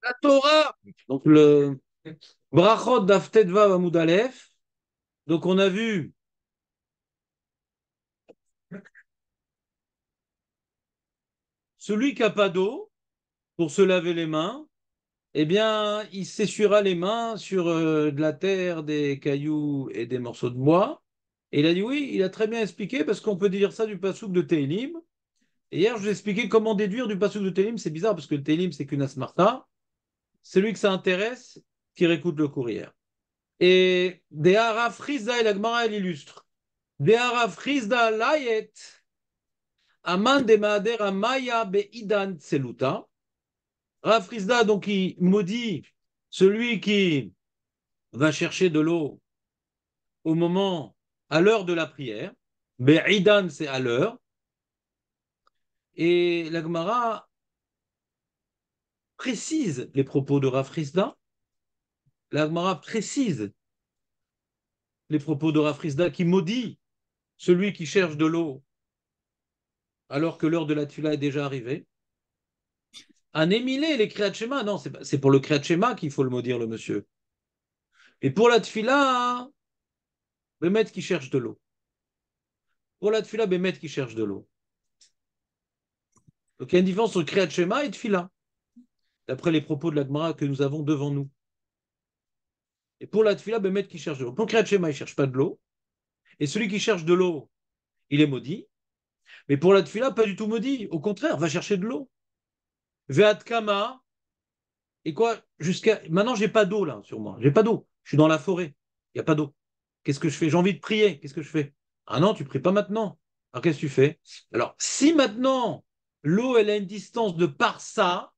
La Torah, donc le Brachot Daf Vav Amud Aleph. Donc on a vu celui qui n'a pas d'eau pour se laver les mains, eh bien, il s'essuiera les mains sur de la terre, des cailloux et des morceaux de bois. Et il a dit oui, il a très bien expliqué parce qu'on peut dire ça du passouk de Télim. Et hier, je vous ai expliqué comment déduire du passouk de Télim. C'est bizarre parce que le Télim, c'est qu'une asmarta. Celui que ça intéresse, qui réécoute le courrier. Et des Hara Frizda et la Gemara, elle illustre. Des Hara Frizda Layet, Aman de Maader Amaya Beidan Tseluta. Rav Frizda, donc, il maudit celui qui va chercher de l'eau au moment, à l'heure de la prière. Beidan, c'est à l'heure. Et la Gemara précise les propos de Rav Frizda. La Gemara précise les propos de Rav Frizda qui maudit celui qui cherche de l'eau alors que l'heure de la tefila est déjà arrivée. Un émilé, les Kriyat Shema, non, c'est pour le Kriyat Shema qu'il faut le maudire, le monsieur. Et pour la tefila, Bémet qui cherche de l'eau. Pour la tefila, Bémet qui cherche de l'eau. Donc il y a une différence entre Kriyat Shema et tefila, d'après les propos de la Gemara que nous avons devant nous. Et pour la tefila, Bémet qui cherche de l'eau. Pour le Kriyat Shema, il ne cherche pas de l'eau. Et celui qui cherche de l'eau, il est maudit. Mais pour la tefila, pas du tout maudit. Au contraire, va chercher de l'eau. Ve'at kama. Et quoi, jusqu'à. Maintenant, j'ai pas d'eau là sur moi. J'ai pas d'eau. Je suis dans la forêt. Il n'y a pas d'eau. Qu'est-ce que je fais? J'ai envie de prier. Qu'est-ce que je fais? Ah non, tu pries pas maintenant. Alors qu'est-ce que tu fais? Alors, si maintenant l'eau, elle a une distance de par ça,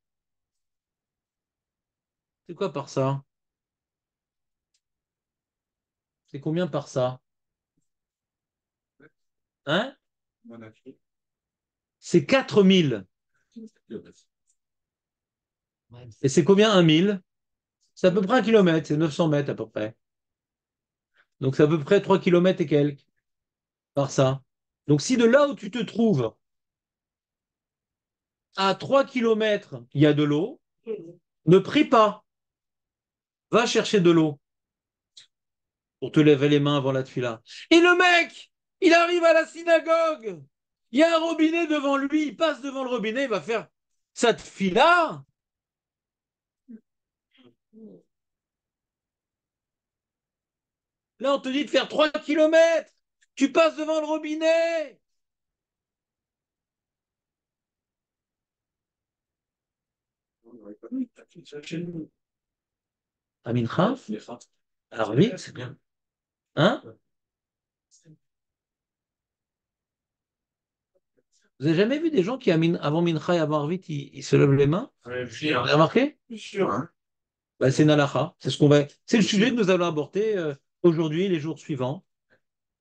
c'est quoi par ça? C'est combien par ça? Hein? C'est 4000. Et c'est combien un mille? C'est à peu près un kilomètre, c'est 900 mètres à peu près. Donc c'est à peu près 3 kilomètres et quelques par ça. Donc si de là où tu te trouves à 3 kilomètres, il y a de l'eau, ne prie pas. Va chercher de l'eau pour te laver les mains avant la tefila. Et le mec, il arrive à la synagogue. Il y a un robinet devant lui. Il passe devant le robinet. Il va faire sa tefila. Là, on te dit de faire 3 kilomètres. Tu passes devant le robinet. Amincha. Alors vite, c'est bien. Hein? Vous avez jamais vu des gens qui, avant Mincha et avant Arvit, ils se lèvent les mains? Vous avez remarqué? Bah, c'est Nalacha. C'est le sujet que nous allons aborder aujourd'hui, les jours suivants.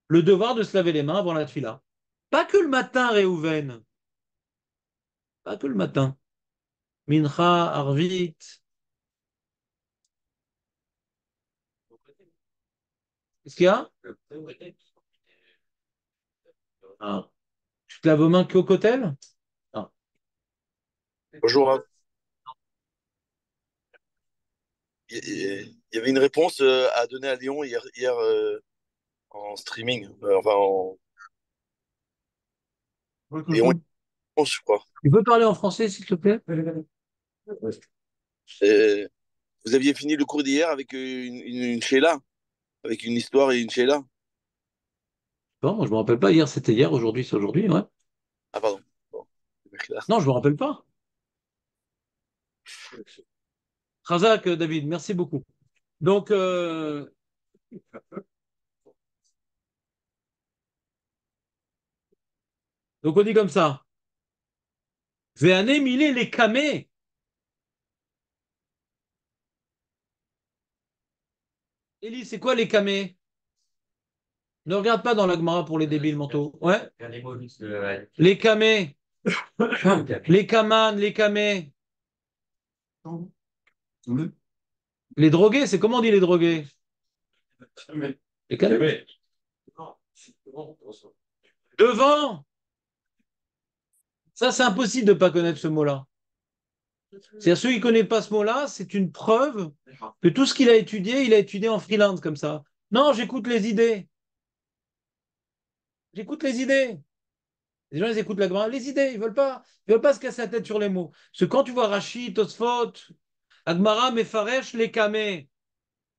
Le devoir de se laver les mains avant la tefila. Pas que le matin, Réhouven. Pas que le matin. Mincha, Arvit. Qu'est-ce qu'il y a? Ah. Tu te laves aux mains qu'au cotel? Ah. Bonjour, hein. Il y avait une réponse à donner à Lyon hier en streaming. Léon, je crois. Tu peux parler en français, s'il te plaît? Euh, Vous aviez fini le cours d'hier avec une Sheila, avec une histoire et une Sheila. Bon, moi, je me rappelle pas. Hier, c'était hier. Aujourd'hui, c'est aujourd'hui. Ouais. Ah, pardon. Bon. Non, je me rappelle pas. Razak, David, merci beaucoup. Donc, on dit comme ça. Véané, milé, les camés. Élie, c'est quoi les camés? Ne regarde pas dans l'Agmara pour les débiles mentaux. Ouais. Les camés. Les camanes, les camés. Les drogués, c'est comment on dit les drogués? Les camés. Devant. Ça, c'est impossible de ne pas connaître ce mot-là. C'est-à-dire, ceux qui ne connaissent pas ce mot-là, c'est une preuve que tout ce qu'il a étudié, il a étudié en freelance comme ça. Non, j'écoute les idées. J'écoute les idées. Les gens, ils écoutent la Gemara, les idées, ils veulent pas se casser la tête sur les mots. Parce que quand tu vois Rachid, Tosfot, Agmara, Mefaresh, les Kameh,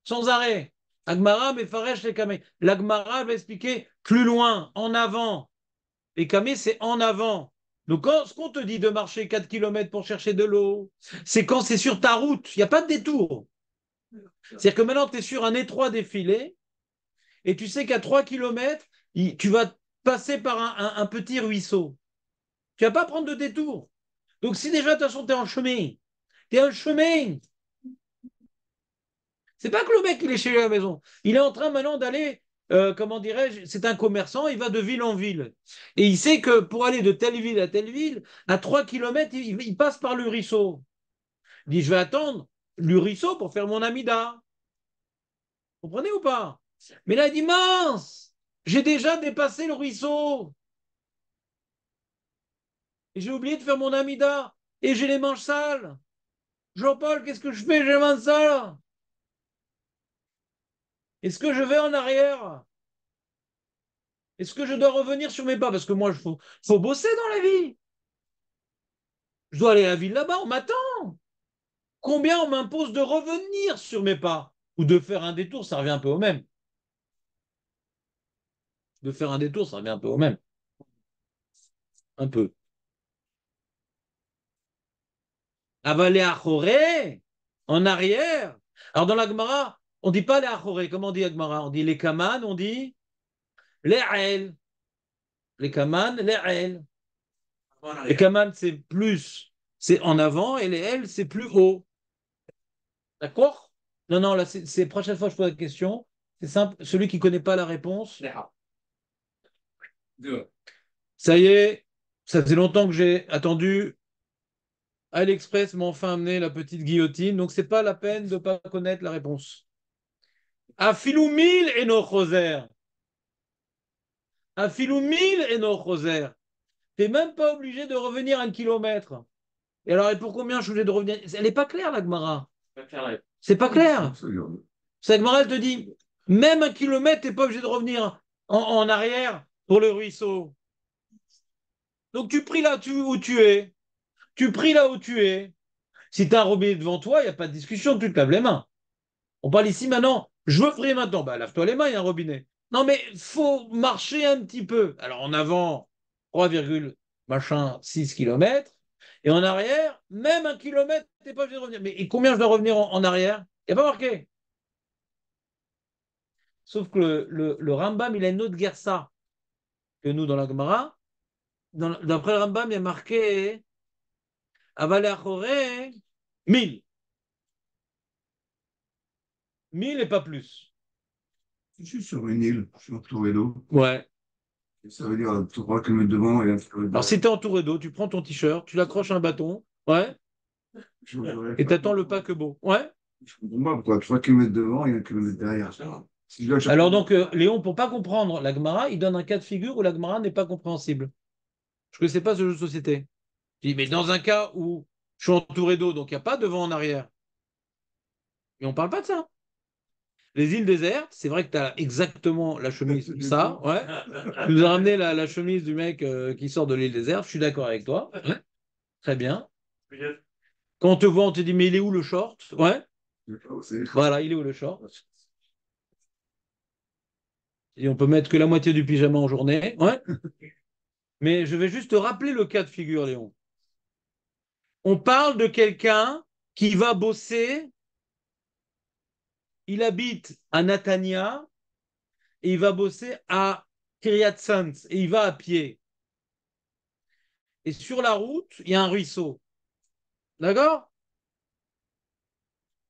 sans arrêt. Agmara, Mefaresh, les Kameh. L'Agmara va expliquer plus loin, en avant. Les Kameh, c'est en avant. Donc, ce qu'on te dit de marcher 4 kilomètres pour chercher de l'eau, c'est quand c'est sur ta route, il n'y a pas de détour. C'est-à-dire que maintenant, tu es sur un étroit défilé et tu sais qu'à 3 kilomètres, tu vas passer par un petit ruisseau. Tu vas pas prendre de détour. Donc, si déjà, de toute façon, tu es en chemin, tu es en chemin. C'est pas que le mec, il est chez lui à la maison. Il est en train maintenant d'aller, comment dirais-je, c'est un commerçant, il va de ville en ville. Et il sait que pour aller de telle ville à telle ville, à 3 kilomètres, il passe par le ruisseau. Il dit, je vais attendre le ruisseau pour faire mon amida. Vous comprenez ou pas? Mais là, il dit, mince, j'ai déjà dépassé le ruisseau. Et j'ai oublié de faire mon amida. Et j'ai les manches sales. Jean-Paul, qu'est-ce que je fais? J'ai les mains sales. Est-ce que je vais en arrière? Est-ce que je dois revenir sur mes pas? Parce que moi, faut bosser dans la vie. Je dois aller à la ville là-bas, on m'attend. Combien on m'impose de revenir sur mes pas? Ou de faire un détour, ça revient un peu au même. De faire un détour, ça revient un peu au même. Un peu. Avaler à Choré, en arrière. Alors dans la Gemara, on ne dit pas les Achoré. Comment on dit la Gemara? On dit les Kaman, on dit les El. Les Kaman, les El. Les Kaman, c'est plus, c'est en avant, et les L, c'est plus haut. D'accord? Non, non, là, c'est prochaine fois que je pose la question. C'est simple. Celui qui ne connaît pas la réponse, ça y est, ça faisait longtemps que j'ai attendu. AliExpress m'a enfin amené la petite guillotine, donc c'est pas la peine de ne pas connaître la réponse. Afilou mille et no choser. Afilou mille et no choser. T'es même pas obligé de revenir 1 kilomètre. Et alors, et pour combien je suis obligé de revenir? Elle n'est pas claire, la Gemara. C'est pas clair. Cette Gemara, elle te dit, même 1 kilomètre, t'es pas obligé de revenir en arrière pour le ruisseau. Donc tu pries là où tu es. Tu pries là où tu es. Si tu as un robinet devant toi, il n'y a pas de discussion, tu te laves les mains. On parle ici maintenant, je veux prier maintenant. Bah, lave-toi les mains, il y a un robinet. Non, mais faut marcher un petit peu. Alors en avant, 3, machin 6 kilomètres. Et en arrière, même 1 kilomètre, tu n'es pas obligé de revenir. Mais et combien je dois revenir en arrière? Il n'y a pas marqué. Sauf que le Rambam, il a une autre guersa que nous dans la Gemara. D'après le Rambam, il y a marqué Avalé Achoré, 1000. 1000 et pas plus. Je suis sur une île, je suis entouré d'eau. Ouais. Ça veut dire 3 km devant et 1 km Alors, derrière. si t'es entouré d'eau, tu prends ton t-shirt, tu l'accroches à un bâton, ouais, et t'attends le paquebot. Ouais. Je comprends pas pourquoi 3 km devant et 1 km derrière. Si je dois chercher- Alors, donc, Léon, pour pas comprendre la Gemara, il donne un cas de figure où la Gemara n'est pas compréhensible. Je ne connaissais pas ce jeu de société. Je dis, mais dans un cas où je suis entouré d'eau, donc il n'y a pas devant en arrière. Mais on parle pas de ça. Les îles désertes, c'est vrai que tu as exactement la chemise, ça, ouais. Tu nous as ramené la chemise du mec qui sort de l'île déserte, je suis d'accord avec toi. Ouais. Très bien. Quand on te voit, on te dit, mais il est où le short? Ouais. Voilà, il est où le short? Et on peut mettre que la moitié du pyjama en journée. Ouais. Mais je vais juste te rappeler le cas de figure, Léon. On parle de quelqu'un qui va bosser, il habite à Natania et il va bosser à Kiryat Sanz et il va à pied. Et sur la route, il y a un ruisseau. D'accord?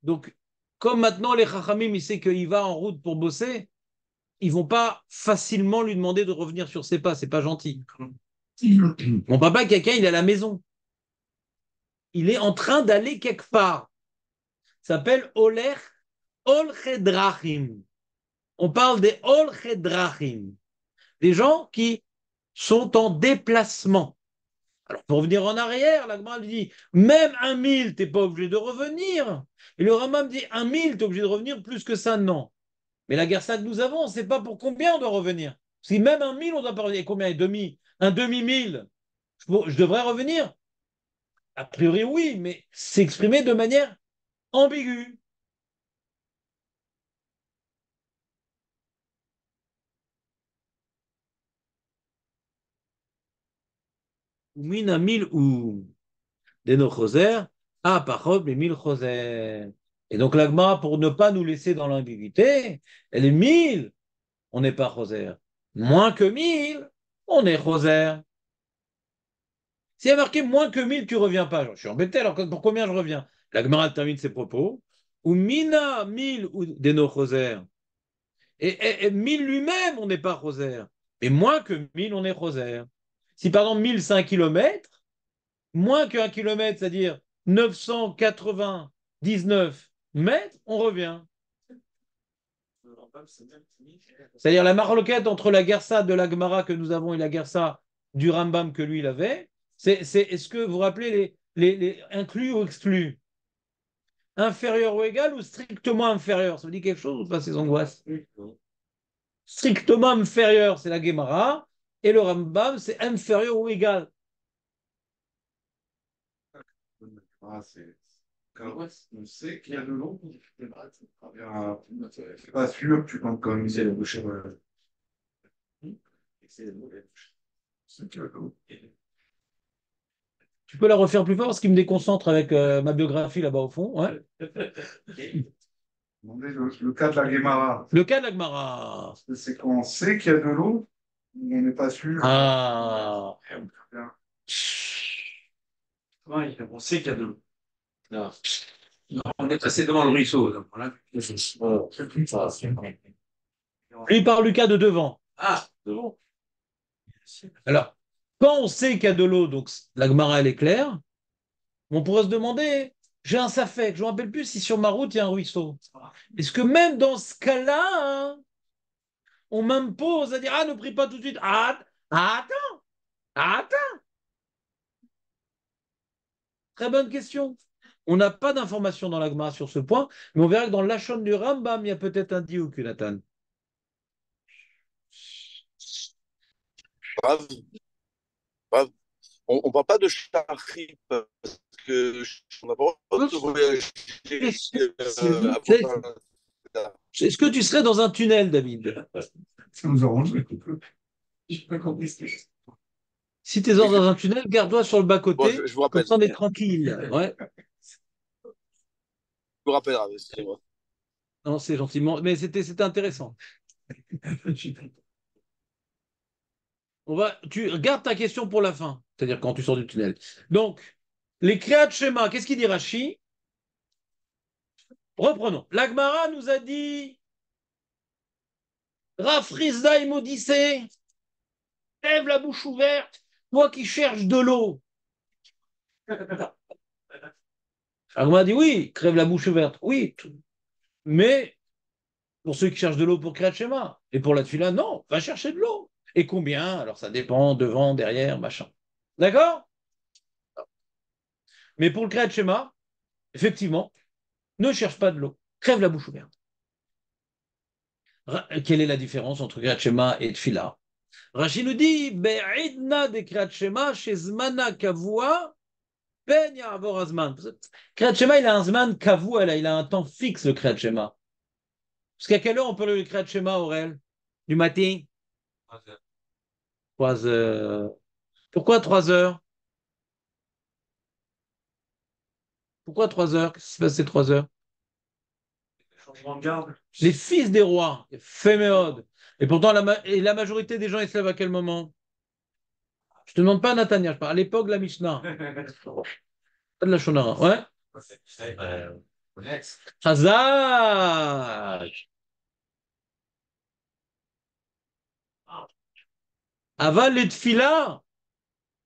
Donc, comme maintenant les Chachamim, il sait qu'il va en route pour bosser, ils vont pas facilement lui demander de revenir sur ses pas. C'est pas gentil. Mon papa, quelqu'un, il est à la maison. Il est en train d'aller quelque part. Ça s'appelle Oler Olchedrachim. On parle des Olchedrachim. Des gens qui sont en déplacement. Alors, pour revenir en arrière, la Gemara lui dit, même 1 000, tu n'es pas obligé de revenir. Et le Rambam dit, 1 000, tu es obligé de revenir plus que ça, non. Mais la guerre que nous avons, on ne sait pas pour combien on doit revenir. Si même 1 000, on doit pas revenir. Combien? Un demi-mille. Je devrais revenir? A priori, oui, mais c'est exprimé de manière ambiguë. Ou min 1 000 ou des no choser, ah, pachot, mais 1 000 choser. Et donc, l'agma, pour ne pas nous laisser dans l'ambiguïté, elle est 1 000, on n'est pas choser. Moins que 1 000, on est choser. S'il y a marqué moins que 1 000, tu ne reviens pas. Je suis embêté, alors pour combien je reviens? La Gemara termine ses propos. Ou mina 1 000 ou des no choser. Et 1 000 lui-même, on n'est pas choser. Mais moins que 1 000, on est choser. Si par exemple 1 000, c'est 1 kilomètre, moins que 1 kilomètre, c'est-à-dire 999 mètres, on revient. C'est-à-dire la marloquette entre la Gersa de la Gemara que nous avons et la Gersa du Rambam que lui il avait, est-ce que vous vous rappelez les inclus ou exclus? Inférieur ou égal ou strictement inférieur? Ça vous dit quelque chose ou pas ces angoisses? Strictement inférieur, c'est la Gemara, et le Rambam, c'est inférieur ou égal. Ah, on sait qu'il y a de l'eau. C'est pas sûr, tu comptes comme c'est la bouche. Tu peux la refaire plus fort parce qu'il me déconcentre avec ma biographie là-bas au fond. Ouais. Le cas de la Guémara, Le cas de la Gemara. c'est qu'on sait qu'il y a de l'eau, mais on n'est pas sûr. Ah. Ouais, on sait qu'il y a de l'eau. Non. Non, on est passé devant le ruisseau. Donc voilà. Lui il parle du cas de devant. Ah, devant. Alors, quand on sait qu'il y a de l'eau, donc la Gemara elle est claire, on pourrait se demander, j'ai un safek, je ne me rappelle plus si sur ma route il y a un ruisseau. Est-ce que même dans ce cas-là, hein, on m'impose à dire, ah, ne prie pas tout de suite. Attends, attends. Très bonne question. On n'a pas d'informations dans la Gemara sur ce point, mais on verra que dans l'Achon du Rambam, il y a peut-être un diouk, Nathan. Bravo, bravo. On ne parle pas de Shahri parce que on n'a pas le droit de voyager avant Est-ce que tu serais dans un tunnel, David? Ça nous arrange. J'ai pas compris ce que Si tu es dans un tunnel, garde-toi sur le Bon, bas-côté, je vous comme rappelle. ça on est tranquille. Ouais. Je vous rappelle, excusez-moi. Non, c'est gentiment, mais c'était intéressant. Tu gardes ta question pour la fin, c'est-à-dire quand tu sors du tunnel. Donc, les créas schéma, qu'est-ce qu'il dit Rashi? Reprenons. L'Agmara nous a dit Rafrizda et Maudissé, lève la bouche ouverte, toi qui cherches de l'eau. L'Agmara dit oui, crève la bouche ouverte, oui, mais pour ceux qui cherchent de l'eau pour créer schéma, et pour la tefila, non, va chercher de l'eau. Et combien? Alors ça dépend, devant, derrière, machin. D'accord? Mais pour le créer schéma, effectivement, ne cherche pas de l'eau, crève la bouche ouverte. Quelle est la différence entre Kriyat Shema et Tfila? Rashi nous dit Be'idna de Kriyat Shema chez Zmana Kavua Ben Ya'avor Azman. Kriyat Shema, il a un Zman Kavua, là, il a un temps fixe, le Kriyat Shema. Parce qu'à quelle heure on peut le Kriyat Shema, Aurel? Du matin? 3 heures. Pourquoi 3 heures? Pourquoi 3 heures? Qu'est-ce qui se passe ces 3 heures? changement de garde. Les fils des rois, Féméode. Et pourtant, la majorité des gens, ils se lèvent à quel moment? Je te demande pas Nathania, je parle à l'époque de la Mishnah, pas de la Shonara. Ouais? Chazak. Aval les tfila.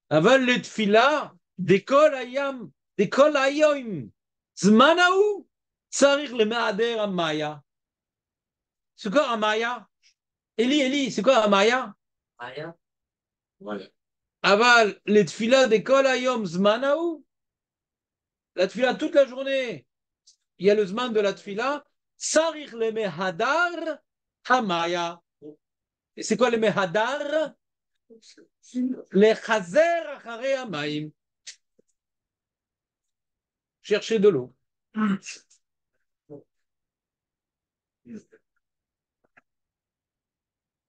Aval les tfila. Dekol ayam. Dekol ayoim. Zmanaou. Tsarir le maader amaya. C'est quoi amaya? Eli, c'est quoi amaya? Maya. Ouais. Aval, les tfilas d'école ayom zmanaou. La tfila toute la journée. Il y a le zman de la tfila. Sarich le mehadar hamaya. Et c'est quoi le mehadar? Les chazer acharei hamaim. Chercher de l'eau.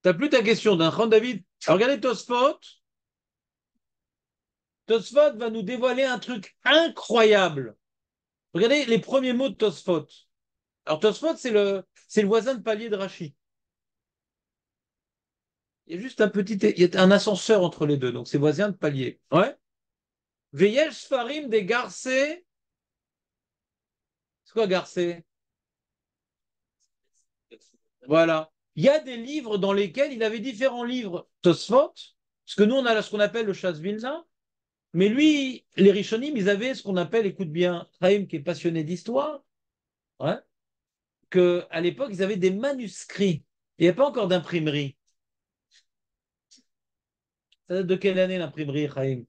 T'as plus ta question d'un Ran David. Alors regardez Tosfot. Tosfot va nous dévoiler un truc incroyable. Regardez les premiers mots de Tosfot. Alors Tosfot, c'est le voisin de palier de Rachi. Il y a juste il y a un ascenseur entre les deux, donc c'est voisin de palier. Ouais. Veyesh Farim des Garcés. C'est quoi Garcés? Voilà. Il y a des livres dans lesquels il avait différents livres Tosfot, parce que nous on a ce qu'on appelle le Shas Vilna, mais lui, les Rishonim, ils avaient ce qu'on appelle, écoute bien, Chaim qui est passionné d'histoire, ouais, que à l'époque ils avaient des manuscrits. Il n'y avait pas encore d'imprimerie. Ça date de quelle année l'imprimerie, Chaim?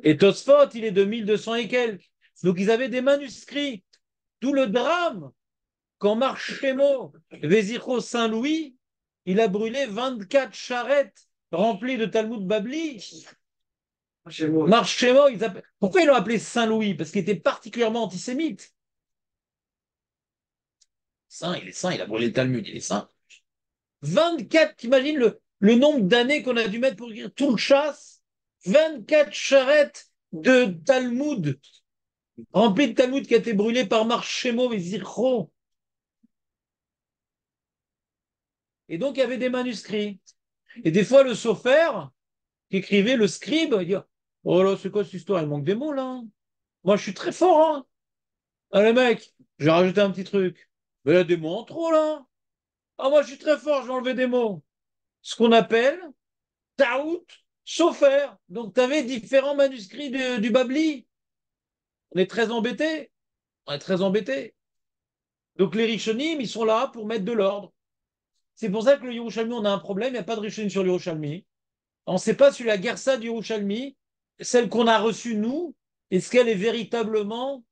Et Tosfot, il est de 1200 et quelques. Donc ils avaient des manuscrits. D'où le drame quand Marchemo, Vézicho Saint-Louis, il a brûlé 24 charrettes remplies de Talmud Babli. Marchemo, pourquoi ils l'ont appelé Saint-Louis? Parce qu'il était particulièrement antisémite. Saint, il a brûlé le Talmud, il est saint. 24, t'imagines le nombre d'années qu'on a dû mettre pour écrire tout le chasse? 24 charrettes de Talmud, remplies de Talmud qui a été brûlé par Marchemo et Zircho. Et donc, il y avait des manuscrits. Et des fois, le sophère, qui écrivait, le scribe, il dit, oh là, c'est quoi cette histoire? Il manque des mots, là. Moi, je suis très fort, hein. Allez, mec, je vais rajouter un petit truc. Mais il y a des mots en trop, là. Ah, moi, je suis très fort, je vais enlever des mots. Ce qu'on appelle Taout Sofer. Donc, tu avais différents manuscrits du Babli. On est très embêtés. On est très embêtés. Donc, les Rishonim, ils sont là pour mettre de l'ordre. C'est pour ça que le Yerushalmi, on a un problème. Il n'y a pas de Rishonim sur le Yerushalmi. On ne sait pas si la Gersa du Yerushalmi, celle qu'on a reçue nous, est-ce qu'elle est véritablement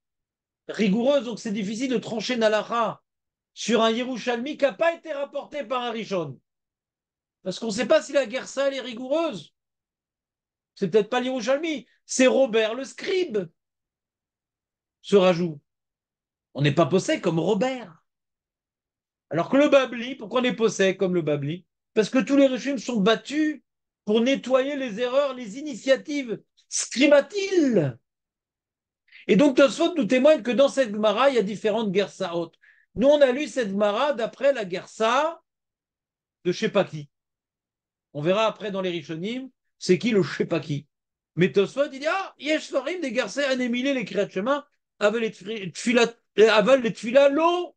rigoureuse? Donc, c'est difficile de trancher Nalacha sur un Yerushalmi qui n'a pas été rapporté par un Rishon. Parce qu'on ne sait pas si la Gersa, elle est rigoureuse. C'est peut-être pas l'Yerushalmi, c'est Robert le scribe, ce rajout. On n'est pas possède comme Robert. Alors que le Babli, pourquoi on est possède comme le Babli? Parce que tous les régimes sont battus pour nettoyer les erreurs, les initiatives scribatiles. Et donc Tosfot nous témoigne que dans cette Gemara, il y a différentes Gersaot. Nous, on a lu cette Gemara d'après la Gersa de je sais pas qui. On verra après dans les Rishonim, c'est qui le je sais pas qui. Mais Tosfot, il dit, ah, yesh farim des Gersa anémilés les créatures chemin avec les tfila l'eau.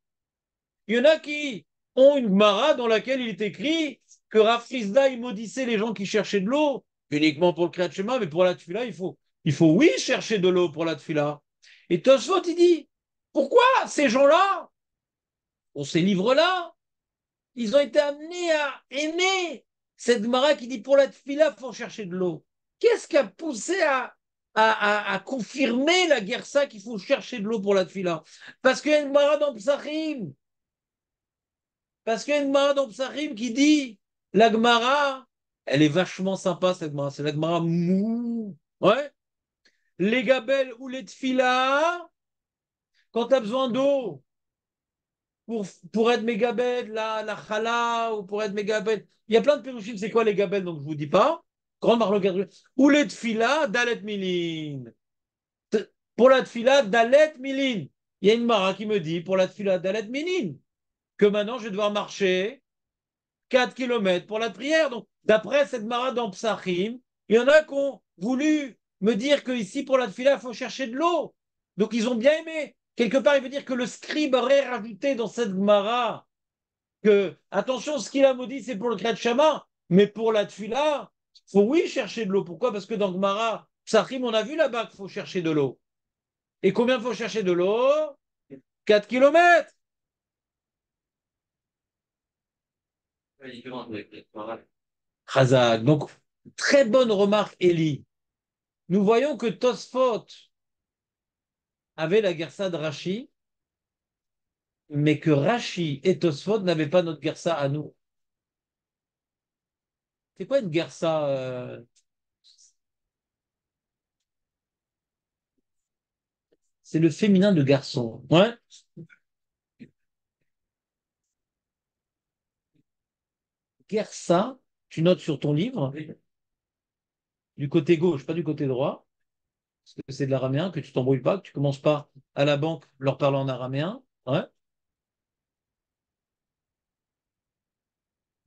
Il y en a qui ont une Gemara dans laquelle il est écrit que Rav Chizda, il maudissait les gens qui cherchaient de l'eau, uniquement pour le Kriyat Shema, mais pour la tfila, il faut oui chercher de l'eau pour la tfila. Et Tosfot, il dit, pourquoi ces gens-là, ces livres-là, ils ont été amenés à aimer cette Gemara qui dit pour la tfila, il faut chercher de l'eau. Qu'est-ce qui a poussé à confirmer la Gersa qu'il faut chercher de l'eau pour la tfila? Parce qu'il y a une Gemara dans Psachim. Parce qu'il y a une Gemara dans Psachim qui dit la Gemara, elle est vachement sympa cette Gemara. C'est la Gemara mou. Ouais. Les gabelles ou les tfila, quand tu as besoin d'eau pour être mégabel, la chala, ou pour être mégabel. Il y a plein de péruchim, c'est quoi les gabelles, donc je ne vous dis pas. Grande marloquerie. Ou les tfila, dalet milin. Pour la tfila, dalet milin. Il y a une mara qui me dit, pour la tfila, dalet milin, que maintenant je vais devoir marcher 4 kilomètres pour la prière. Donc, d'après cette mara dans Psachim, il y en a qui ont voulu me dire que ici pour la tfila, il faut chercher de l'eau. Donc, ils ont bien aimé. Quelque part, il veut dire que le scribe aurait rajouté dans cette Gemara que, attention, ce qu'il a maudit, c'est pour le Kriyat Shema, mais pour la Tfila, il faut oui chercher de l'eau. Pourquoi? Parce que dans Gemara, Psachim, on a vu là-bas qu'il faut chercher de l'eau. Et combien il faut chercher de l'eau? 4 kilomètres. Chazak. Donc, très bonne remarque, Eli. Nous voyons que Tosfot avait la Gersa de Rashi, mais que Rashi et Tosfot n'avaient pas notre Gersa à nous. C'est quoi une Gersa C'est le féminin de garçon. Ouais. Gersa, tu notes sur ton livre, du côté gauche, pas du côté droit, parce que c'est de l'araméen, que tu t'embrouilles pas, que tu commences pas à la banque leur parler en araméen. Ouais.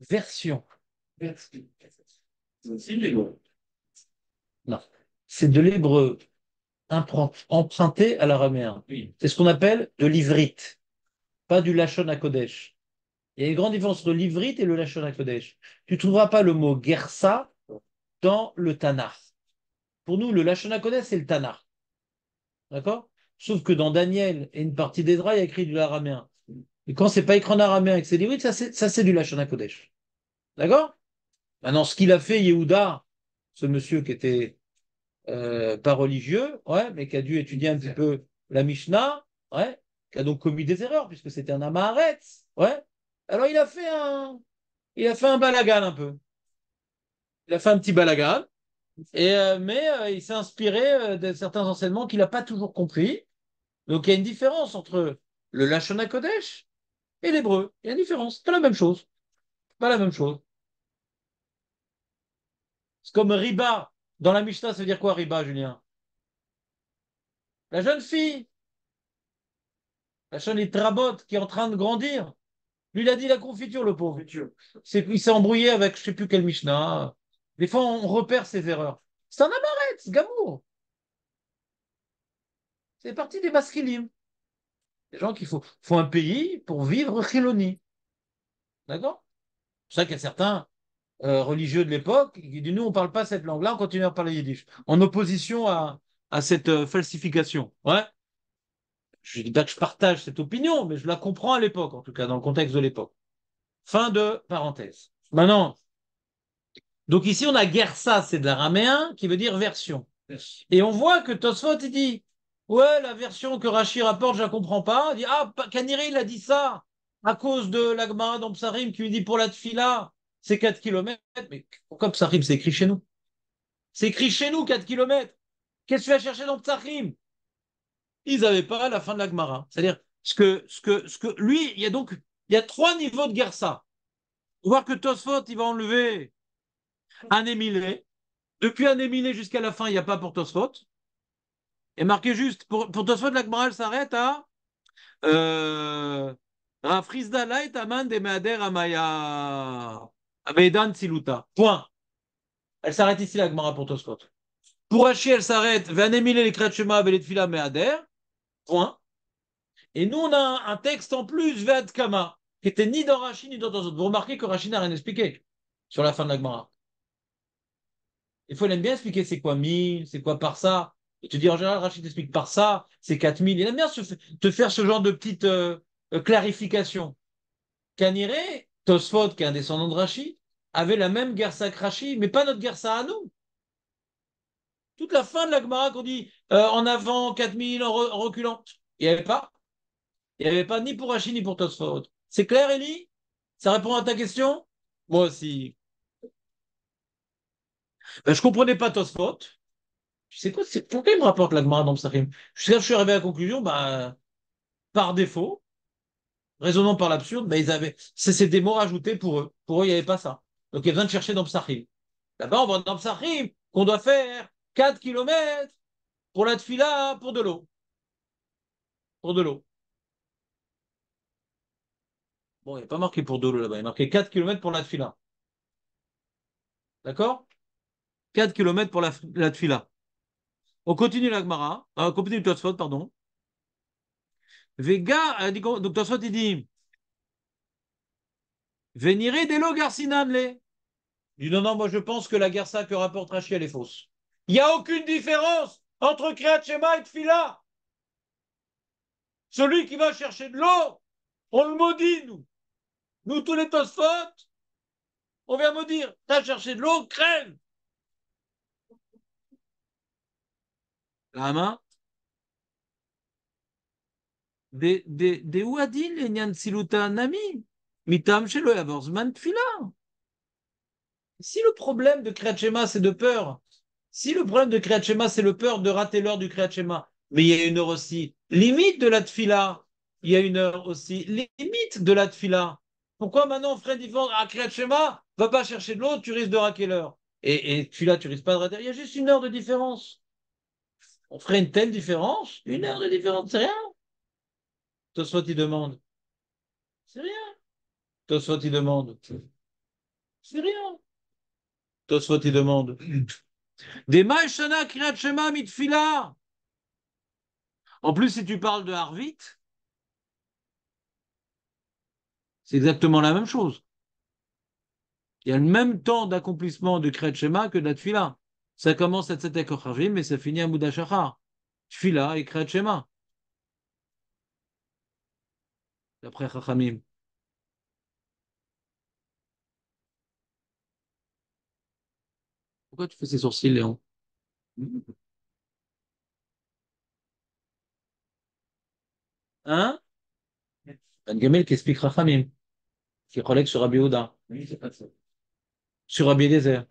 Version. Non. C'est de l'hébreu emprunté à l'araméen. C'est ce qu'on appelle de l'ivrite, pas du Lachon HaKodesh. Il y a une grande différence entre l'ivrite et le Lachon HaKodesh. Tu ne trouveras pas le mot gersa dans le Tanakh. Pour nous, le Lachon HaKodesh, c'est le Tanakh. D'accord? Sauf que dans Daniel et une partie d'Ezra, il y a écrit du araméen. Et quand c'est pas écrit en araméen et que c'est l'ivrite, ça c'est du Lachon HaKodesh. D'accord? Maintenant, ce qu'il a fait, Yehuda, ce monsieur qui était pas religieux, ouais, mais qui a dû étudier un petit peu la Mishnah, ouais, qui a donc commis des erreurs, puisque c'était un Amaharetz, ouais. Alors il a fait un balagan un peu. Il a fait un petit balagan, mais il s'est inspiré de certains enseignements qu'il n'a pas toujours compris. Donc il y a une différence entre le Lashon HaKodesh et l'hébreu. Il y a une différence, c'est pas la même chose. Pas la même chose. C'est comme riba. Dans la Mishnah, ça veut dire quoi riba, Julien? La jeune fille, la jeune Trabot qui est en train de grandir. Lui, il a dit la confiture, le pauvre. Il s'est embrouillé avec je ne sais plus quel Mishnah. Des fois, on repère ses erreurs. C'est un amaret, ce Gamour. C'est parti des Maskilim. Des gens qu'il faut un pays pour vivre Chiloni. D'accord? C'est pour ça qu'il y a certains religieux de l'époque qui disent nous, on ne parle pas cette langue-là, on continue à parler yiddish. En opposition à cette falsification. Ouais. Je ne dis pas que je partage cette opinion, mais je la comprends à l'époque, en tout cas, dans le contexte de l'époque. Fin de parenthèse. Maintenant, donc ici, on a Gersa, c'est de l'araméen, qui veut dire version. Et on voit que Tosfot, il dit, ouais, la version que Rashi rapporte, je la comprends pas. Il dit, ah, Kaniré, il a dit ça à cause de l'Agmara dans Psarim qui lui dit pour la Tfila, c'est 4 kilomètres. Mais pourquoi Psarim, c'est écrit chez nous? C'est écrit chez nous, 4 kilomètres. Qu'est-ce que tu vas chercher dans Psarim? Ils n'avaient pas la fin de l'Agmara. C'est-à-dire, lui, il y a 3 niveaux de Gersa. On va voir que Tosfot, il va enlever un émilé. Depuis un émilé jusqu'à la fin, il n'y a pas pour Tosfot. Et marqué juste, pour Tosfot, la Gemara s'arrête à Rafrizda Light Aman de Meader Amaya Avedan Siluta. Point. Elle s'arrête ici, la Gemara pour Tosfot. Pour Hachi, elle s'arrête Van émilé les Kratchema Avelet Fila Meader. Point. Et nous, on a un texte en plus, Ved Kama, qui était ni dans Rashi ni dans Tosfot. Vous remarquez que Rashi n'a rien expliqué sur la fin de la Gemara. Il faut, il aime bien expliquer c'est quoi 1000, c'est quoi par ça. Et te dire en général, Rachid explique par ça, c'est 4000. Il aime bien te faire ce genre de petite clarification. Kaniré, Tosfot, qui est un descendant de Rachid, avait la même Gersa que Rachid, mais pas notre Gersa à nous. Toute la fin de la Gemara qu'on dit en avant 4000, en reculant, il n'y avait pas. Il n'y avait pas ni pour Rachid ni pour Tosfot. C'est clair, Eli? Ça répond à ta question? Moi aussi. Ben, je ne comprenais pas Tosfot. Tu sais quoi, pourquoi il me rapporte la Gemara dans Psachim? Jusqu'à ce que je suis arrivé à la conclusion, bah, par défaut, raisonnant par l'absurde, bah, c'est des mots rajoutés pour eux. Pour eux, il n'y avait pas ça. Donc, il y a besoin de chercher dans Psachim. Là-bas, on voit dans Psachim qu'on doit faire 4 kilomètres pour la tfila, pour de l'eau. Pour de l'eau. Bon, il n'y a pas marqué pour de l'eau là-bas. Il y a marqué 4 kilomètres pour la tfila. D'accord? 4 kilomètres pour la tfila. On continue la Gemara. On continue le Tosfot, pardon. Vega, donc Tosfot, il dit Venirez des lots garcinanle. Il dit non, non, moi je pense que la Gersa que rapporte Rachi, elle est fausse. Il n'y a aucune différence entre Kriyat Shema et Tfila. Celui qui va chercher de l'eau, on le maudit, nous. Nous, tous les Tosfot, On vient me dire, t'as cherché de l'eau, crève. Lama, de où a dit les Nyan Siluta Nami? Mitam chez le Yaborzman Tfila. Si le problème de Kriyat Shema, c'est de peur, si le problème de Kriyat Shema, c'est le peur de rater l'heure du Kriyat Shema, mais il y a une heure aussi, limite de la Tfila, il y a une heure aussi, limite de la Tfila. Pourquoi maintenant on ferait différence à Kriyat Shema, va pas chercher de l'eau, tu risques de rater l'heure. Et Tfila, tu risques pas de rater. Il y a juste une heure de différence. On ferait une telle différence, une heure de différence, c'est rien. Tosfot, il demande. C'est rien. Tosfot, il demande. C'est rien. Tosfot, il demande. Des Maïshana Kriyat Shema mitfila. En plus, si tu parles de Harvit, c'est exactement la même chose. Il y a le même temps d'accomplissement de Kriyat Shema que de la Tfila. Ça commence à Tzetek Ochavim, mais ça finit à Mudashachar. Tfila et Kriyat Shema, d'après Chachamim. Pourquoi tu fais ces sourcils, Léon? Hein? Ben Gamel qui explique Chachamim, qui relègue sur Rabbi Yehuda, sur Rabbi Eliezer.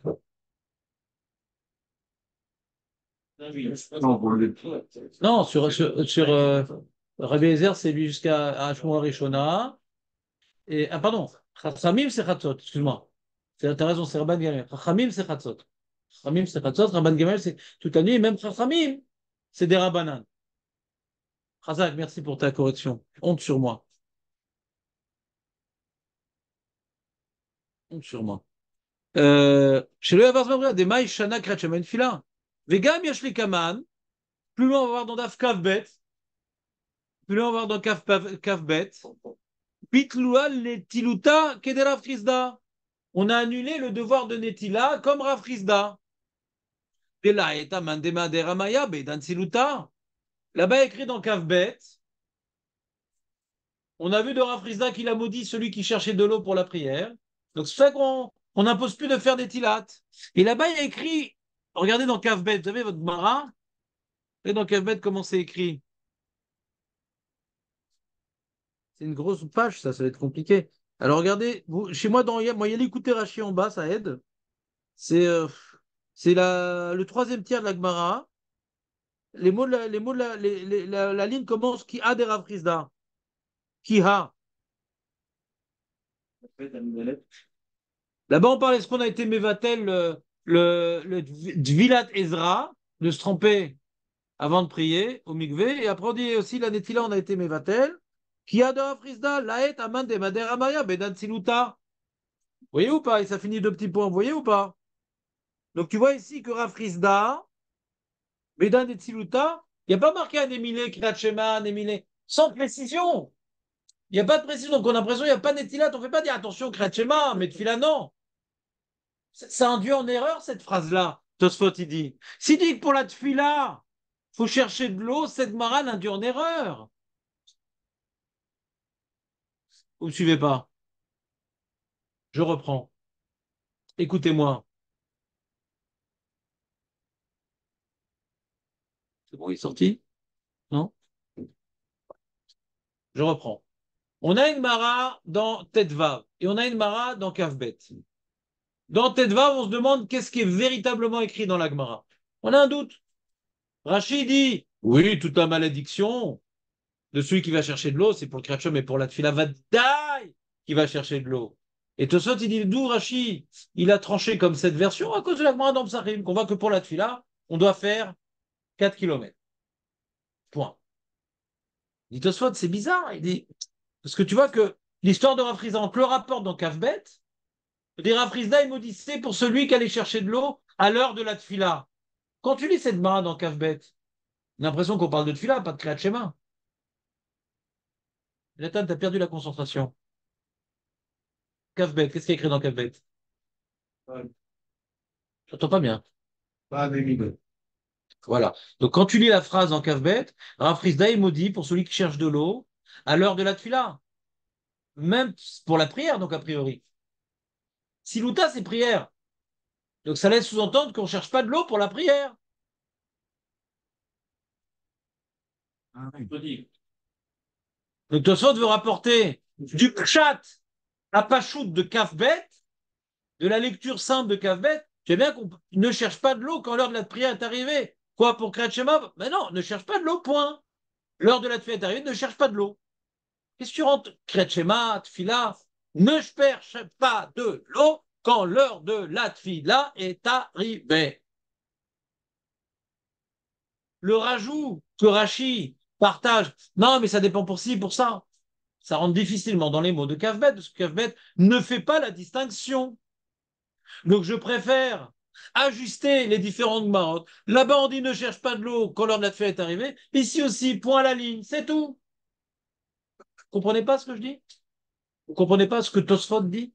Non, sur Rabbi Eliezer, c'est lui jusqu'à Shmuel Rishona. Et, ah, pardon, Chachamim, c'est Chatzot, excuse-moi. T'as raison, c'est Rabban Gamel. Chachamim, c'est Chatzot. Chachamim, c'est Chatzot. Rabban Gamel, c'est toute la nuit. Et même Chachamim, c'est des Rabbanan. Chazak, merci pour ta correction. Honte sur moi. Honte sur moi. Chez le Yavar Zmabria, des Maï, Shana, Kretchemen, Fila. Vegam, Yashli Kaman. Plus loin, on va voir dans Daf Kavbet. Plus loin, on va voir dans Kavbet. Pitlua, Netiluta, Kederav Trisda. On a annulé le devoir de Netila comme Rav Trisda. Là-bas, écrit dans Kavbet, on a vu de Rav Rizda qu'il a maudit celui qui cherchait de l'eau pour la prière. Donc c'est ça qu'on n'impose plus de faire des tilates. Et là-bas, il y a écrit, regardez dans Kavbet, vous avez votre Mara, et dans Kavbet, comment c'est écrit? C'est une grosse page, ça va être compliqué. Alors regardez, chez moi, moi, il y a l'écouter Rachi en bas, ça aide. C'est le troisième tiers de la Gemara. Les mots, la ligne commence qui a des Rav Rizda. Qui a. Là-bas, on parle, est-ce qu'on a été Mévatel, le Dvilat Ezra, de se tremper avant de prier au mikvé, et après on dit aussi la Netila, on a été Mévatel, qui a de Rav Rizda, Laet, Aman, de Mader, Amaya, Bedan Siluta. Vous voyez ou pas? Et ça finit 2 petits points, vous voyez ou pas? Donc tu vois ici que Rav Rizda, Bedan et Siluta, il n'y a pas marqué un Émilé, Kirat Shema, un Émilé, sans précision. Il n'y a pas de précision, donc on a l'impression qu'il n'y a pas de Netilat, on ne fait pas dire attention, Kirat Shema, mais Tfila, non. Ça induit en erreur cette phrase-là. Tosfot, il dit. S'il dit que pour la tfila, il faut chercher de l'eau, cette marane induit en erreur. Vous ne me suivez pas? Je reprends. Écoutez-moi. C'est bon, il est sorti? Non? Je reprends. On a une mara dans Tetvav et on a une mara dans Kavbet. Dans Tetvav, on se demande qu'est-ce qui est véritablement écrit dans la Gemara. On a un doute. Rachid dit, oui, toute la malédiction de celui qui va chercher de l'eau, c'est pour le Kriyat Shema, mais pour la Tfila Vadaï qui va chercher de l'eau. Et Tosfot, il dit, d'où Rashi, il a tranché comme cette version à cause de la Gemara dans Psachim, qu'on voit que pour la Tfila, on doit faire 4 kilomètres. Point. Il dit Tosfot, c'est bizarre. Il dit, parce que tu vois que l'histoire de Rav Rizda, on te le rapporte dans Kavbet, il dit Rav Rizda, il maudissait pour celui qui allait chercher de l'eau à l'heure de la Tfila. Quand tu lis cette Gemara dans Kavbet, on a l'impression qu'on parle de Tfila, pas de Kriyat Shema. Nathan, t'as perdu la concentration. Kavbet, qu'est-ce qu'il y a écrit dans Kavbet? J'entends pas bien. Pas des milliers. Voilà. Donc quand tu lis la phrase en Kavbet, Rav Rizda est maudit pour celui qui cherche de l'eau à l'heure de la tfila. Même pour la prière, donc a priori. Silouta, c'est prière. Donc ça laisse sous-entendre qu'on ne cherche pas de l'eau pour la prière. Ah, il peut dire. Donc Tosfot veut rapporter du pshat à Pachout de Kafbet, de la lecture simple de Kafbet. Tu sais bien qu'on ne cherche pas de l'eau quand l'heure de la prière est arrivée. Quoi, pour Kriyat Shema? Mais non, ne cherche pas de l'eau, point. L'heure de la tefila est arrivée, ne cherche pas de l'eau. Qu'est-ce que tu rentres? Kriyat Shema, tefila, ne cherche pas de l'eau quand l'heure de la tefila est arrivée. Le rajout que Rashi partage, non, mais ça dépend pour ci, pour ça. Ça rentre difficilement dans les mots de Kafbet, parce que Kafbet ne fait pas la distinction. Donc je préfère ajuster les différentes marottes. Là-bas, on dit ne cherche pas de l'eau quand l'heure de la tefila est arrivée. Ici aussi, point à la ligne, c'est tout. Vous comprenez pas ce que je dis? Vous comprenez pas ce que Tosfot dit?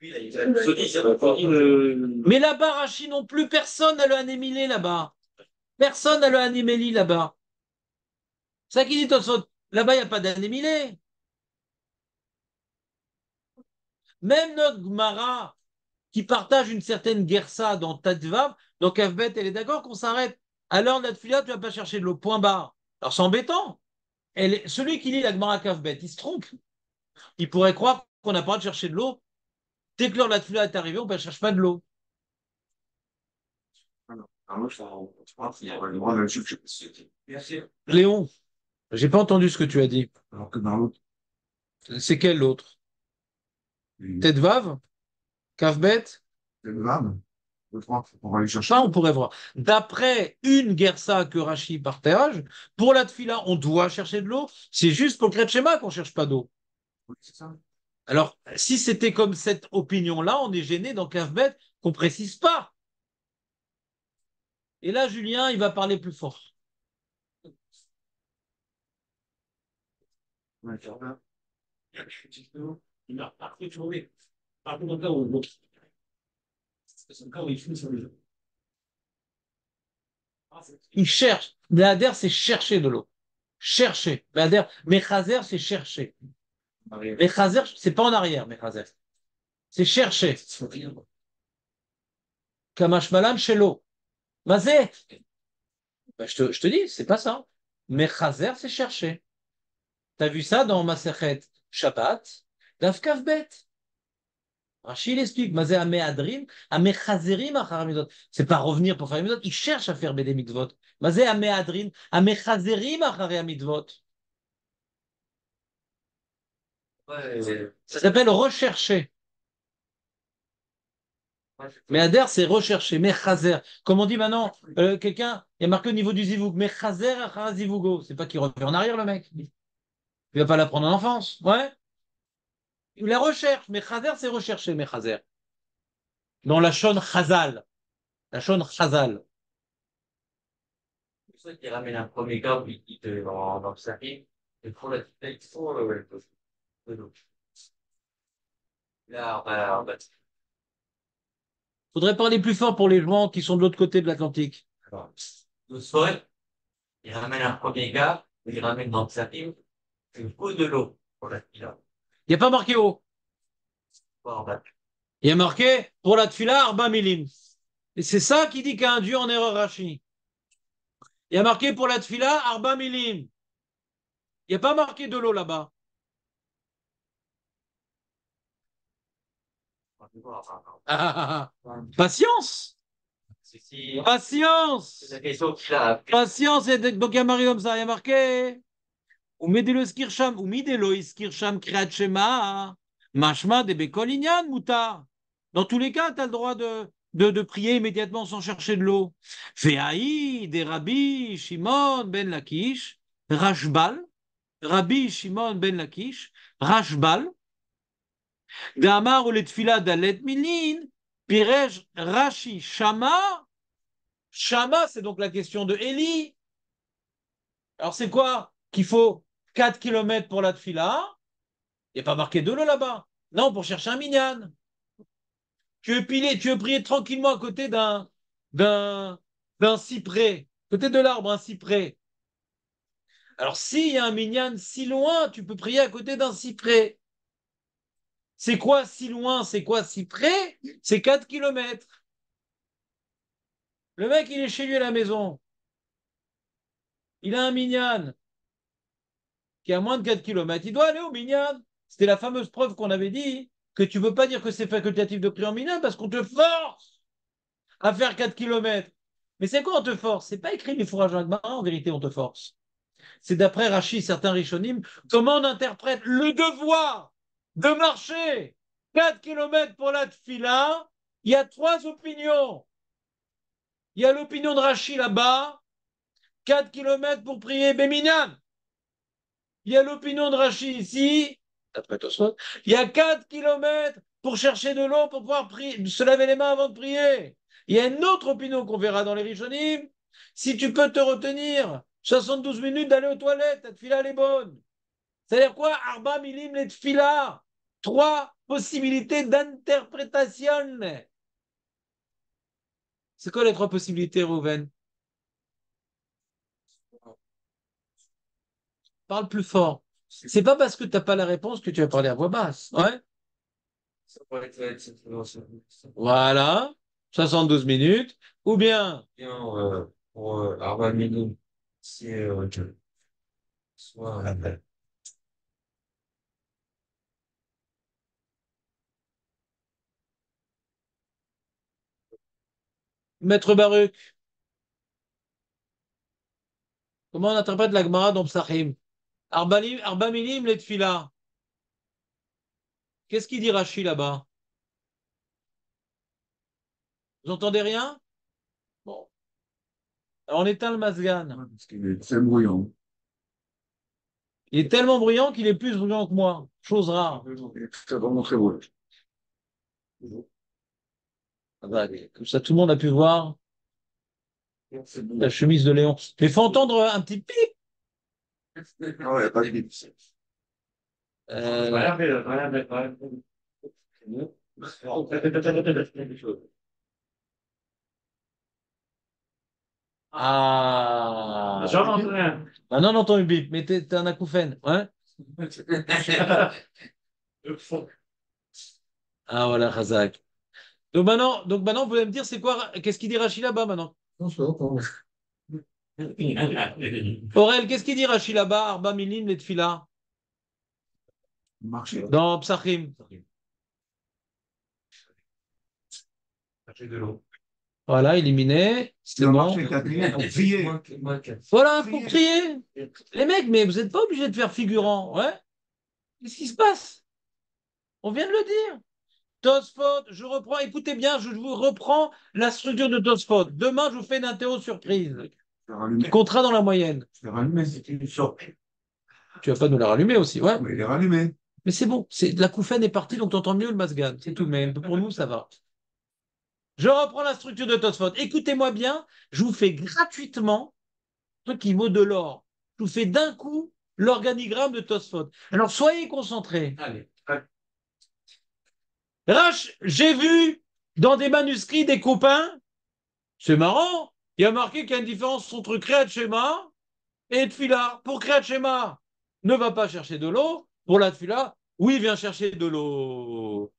Mais là-bas, Rashi non plus, personne n'a le anémilé là-bas. Personne n'a le anéméli là-bas. C'est ça qui dit Tosfot. Là-bas, il n'y a pas d'anémilé. Même notre Gemara, qui partage une certaine guersa dans Tadvav, donc Kafbet, elle est d'accord qu'on s'arrête. À l'heure de la tefila, tu ne vas pas chercher de l'eau, point barre. Alors c'est embêtant. Celui qui lit la Gemara Kafbet, il se trompe. Il pourrait croire qu'on n'a pas le droit de chercher de l'eau. Dès que l'heure de la tefila est arrivée, on ne cherche pas de l'eau. Léon, j'ai pas entendu ce que tu as dit. Alors que dans l'autre, C'est quel l'autre? Tedvav? Kafbet? c'est le lame. Le 3, on va aller chercher. Ça, on pourrait voir. D'après une guersa que Rashi partage, pour la tefila, on doit chercher de l'eau. C'est juste pour le Kriyat Shema qu'on ne cherche pas d'eau. Oui, c'est ça. Alors, si c'était comme cette opinion-là, on est gêné dans Kafbet qu'on ne précise pas. Et là, Julien, il va parler plus fort. Ouais, c'est vrai. Il cherche. Méader, c'est chercher de l'eau. Chercher. Méader, Mechazer, c'est chercher. Mechazer, c'est pas en arrière, Mechazer. C'est chercher. Kamash malan chez l'eau. Mazé. Ben, je te dis, c'est pas ça. Mechazer, c'est chercher. T'as vu ça dans Masechet Shabbat, Daf Kafbet. Rachid explique, Mazé Ameadrim, Amechazerim achar mitzvot. C'est pas revenir pour faire les mitzvot, il cherche à faire des mitzvot. Mazé Ameadrim, Amechazerim achar mitzvot. Ça s'appelle rechercher. Meader, c'est rechercher. Mechazer. Comme on dit maintenant, quelqu'un, il y a marqué au niveau du zivoug, Mechazer achar zivougo. C'est pas qu'il revient en arrière, le mec. Il va pas l'apprendre en enfance. Ouais. La recherche, mais Chazer, c'est rechercher, mais Chazer. Dans la Shon Chazal. La Shon Chazal. C'est ça qui ramène un premier cas où il dit dans le sapin, il faut la il faut de l'eau. Là, Faudrait parler plus fort pour les gens qui sont de l'autre côté de l'Atlantique. alors, le sol, il ramène un premier gars, il ramène dans le sapin, il faut de l'eau pour la tefila. Il n'y a pas marqué haut. Pas en bas. Il y a marqué pour la tfila Arba Milim. Et c'est ça qui dit qu'il y a induit en erreur Rashi. Il y a marqué pour la tfila Arba Milim. Il n'y a pas marqué de l'eau là-bas. Patience. Patience. C'est la question qu'il a. Patience. Donc il y a marqué comme ça. Il y a marqué. Umidelo iskirsham. Umidelo iskirsham kriat shema. Mashma de bekolinyan muta. Dans tous les cas, tu as le droit de prier immédiatement sans chercher de l'eau. Ve'aï des Rabbi Shimon ben Lakish, Rashbal, Rabbi Shimon ben Lakish, Rashbal, Damar ou les tfila dalet milin, Pirej Rashi Shama. Shama, c'est donc la question de Eli. Alors c'est quoi? Qu'il faut 4 kilomètres pour la tfila. Il n'y a pas marqué de l'eau là-bas. Non, pour chercher un minyan. Tu veux prier tranquillement à côté d'un cyprès, côté de l'arbre, un cyprès. Alors, s'il y a un minyan si loin, tu peux prier à côté d'un cyprès. C'est quoi si loin? C'est quoi si près? C'est 4 kilomètres. Le mec, il est chez lui à la maison. Il a un minyan qui est à moins de 4 kilomètres. Il doit aller au minyan. C'était la fameuse preuve qu'on avait dit que tu ne peux pas dire que c'est facultatif de prier en minyan parce qu'on te force à faire 4 kilomètres. Mais c'est quoi on te force? C'est pas écrit les fourrages en vérité, on te force. C'est d'après Rachi, certains Rishonim, comment on interprète le devoir de marcher 4 kilomètres pour la tfila. Il y a trois opinions. Il y a l'opinion de Rachi là-bas, 4 kilomètres pour prier Béminyan. Il y a l'opinion de Rachi ici, d'après Tosfot, il y a 4 kilomètres pour chercher de l'eau pour pouvoir prier, se laver les mains avant de prier. Il y a une autre opinion qu'on verra dans les Rishonim. Si tu peux te retenir 72 minutes d'aller aux toilettes, ta tfila elle est bonne. C'est-à-dire quoi? Arba milim les tfila. Trois possibilités d'interprétation. C'est quoi les trois possibilités, Rouven? Parle plus fort. C'est pas parce que tu n'as pas la réponse que tu vas parler à voix basse. Ouais? Voilà. 72 minutes. Ou bien, Pour Arba Minim, c'est soit Maître Baruch, comment on interprète la Gemara dans Psachim? Arba milim les tfila. Qu'est-ce qu'il dit Rachi là-bas? Vous entendez rien? Bon. Alors on éteint le Mazgan. Parce qu'il est très bruyant. Il est tellement bruyant qu'il est plus bruyant que moi. Chose rare. C'est vraiment très bruyant. Comme ça, tout le monde a pu voir la chemise de Léon. Mais il faut entendre un petit pip. Ah ouais, pas de bip. Euh, ah. J'en entends rien. Maintenant, on entend le bip, mais t'es un acouphène. Ouais? Ah voilà, Razak. Donc maintenant, vous pouvez me dire, c'est quoi, qu'est-ce qu'il dit Rachid là-bas maintenant? Aurel, qu'est-ce qu'il dit Rachid là-bas? Arba milim, les tfila. Marcher. Dans Psachim. Chercher de l'eau. Voilà, éliminé. C'est bon. marcher 4 minutes pour prier. Voilà, pour prier. Les mecs, mais vous n'êtes pas obligés de faire figurant. Ouais? Qu'est-ce qui se passe? On vient de le dire. Tosfot, je reprends, écoutez bien, je vous reprends la structure de Tosfot. Demain, je vous fais une interro surprise. Je vais rallumer. Contrat dans la moyenne. Je vais rallumer. Tu vas pas nous la rallumer aussi, ouais. Mais il est rallumé. Mais c'est bon, la couffaine est partie, donc tu entends mieux le masgan. C'est tout, mais pour nous, ça va. Je reprends la structure de Tosfot. Écoutez-moi bien, je vous fais gratuitement, truc qui vaut de l'or. Je vous fais d'un coup l'organigramme de Tosfot. Alors, soyez concentrés. Allez. Rach, j'ai vu dans des manuscrits des copains, c'est marrant, il y a marqué qu'il y a une différence entre Kriyat Shema et Tfila. Pour Kriyat Shema, ne va pas chercher de l'eau. Pour la Tfila, oui, viens chercher de l'eau.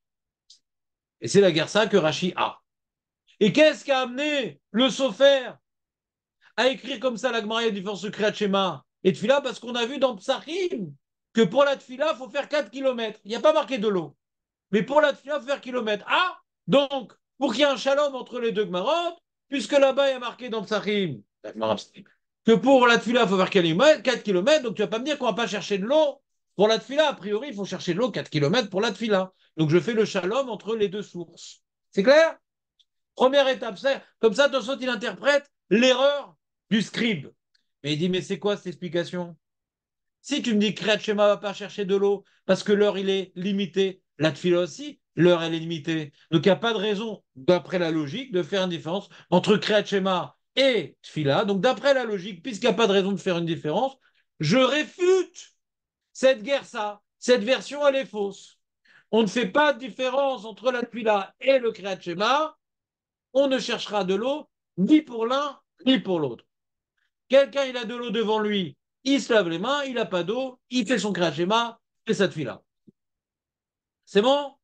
Et c'est la guerre que Rachi a. Et qu'est-ce qui a amené le Sofer à écrire comme ça la Gemara, différence de Kriyat Shema et Tfila? Parce qu'on a vu dans Psachim que pour la Tfila, il faut faire 4 kilomètres. Il n'y a pas marqué de l'eau. Mais pour la Tfila, il faut faire kilomètre. Ah, donc, pour qu'il y ait un shalom entre les deux Gemarot, puisque là-bas, il y a marqué dans Psachim, que pour la Tfila, il faut faire 4 kilomètres, donc tu ne vas pas me dire qu'on ne va pas chercher de l'eau. Pour la Tfila, a priori, il faut chercher de l'eau 4 kilomètres pour la Tfila. Donc je fais le shalom entre les deux sources. C'est clair? Première étape, c'est comme ça, Tosfot, il interprète l'erreur du scribe. Mais il dit, mais c'est quoi cette explication? Si tu me dis que Kriyat Shema ne va pas chercher de l'eau parce que l'heure, il est limité, la Tfila aussi, l'heure, elle est limitée. Donc, il n'y a pas de raison, d'après la logique, de faire une différence entre Kriyat Shema et Tfila. Donc, d'après la logique, puisqu'il n'y a pas de raison de faire une différence, je réfute cette guerre, ça. Cette version, elle est fausse. On ne fait pas de différence entre la Tfila et le Kriyat Shema. On ne cherchera de l'eau ni pour l'un, ni pour l'autre. Quelqu'un, il a de l'eau devant lui, il se lave les mains, il n'a pas d'eau, il fait son Kriyat Shema, et sa Tfila. C'est bon?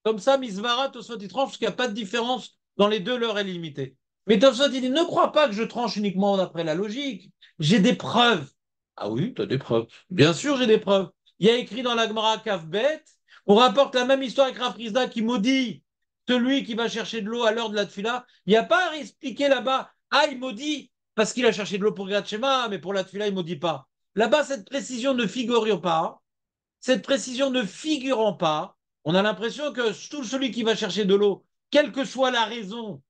Comme ça, Misvara, Tosfot, il tranche parce qu'il n'y a pas de différence dans les deux, l'heure est limitée. Mais Tosfot, il dit, ne crois pas que je tranche uniquement d'après la logique. J'ai des preuves. Ah oui, tu as des preuves. Bien sûr, j'ai des preuves. Il y a écrit dans la Gemara Kafbet, on rapporte la même histoire avec Rav Rizda qui maudit celui qui va chercher de l'eau à l'heure de la tfila. Il n'y a pas à expliquer là-bas, ah, il maudit parce qu'il a cherché de l'eau pour Grat Shema, mais pour la tfila, il maudit pas. Là-bas, cette précision ne figure pas. Cette précision ne figurant pas, on a l'impression que tout celui qui va chercher de l'eau, quelle que soit la raison,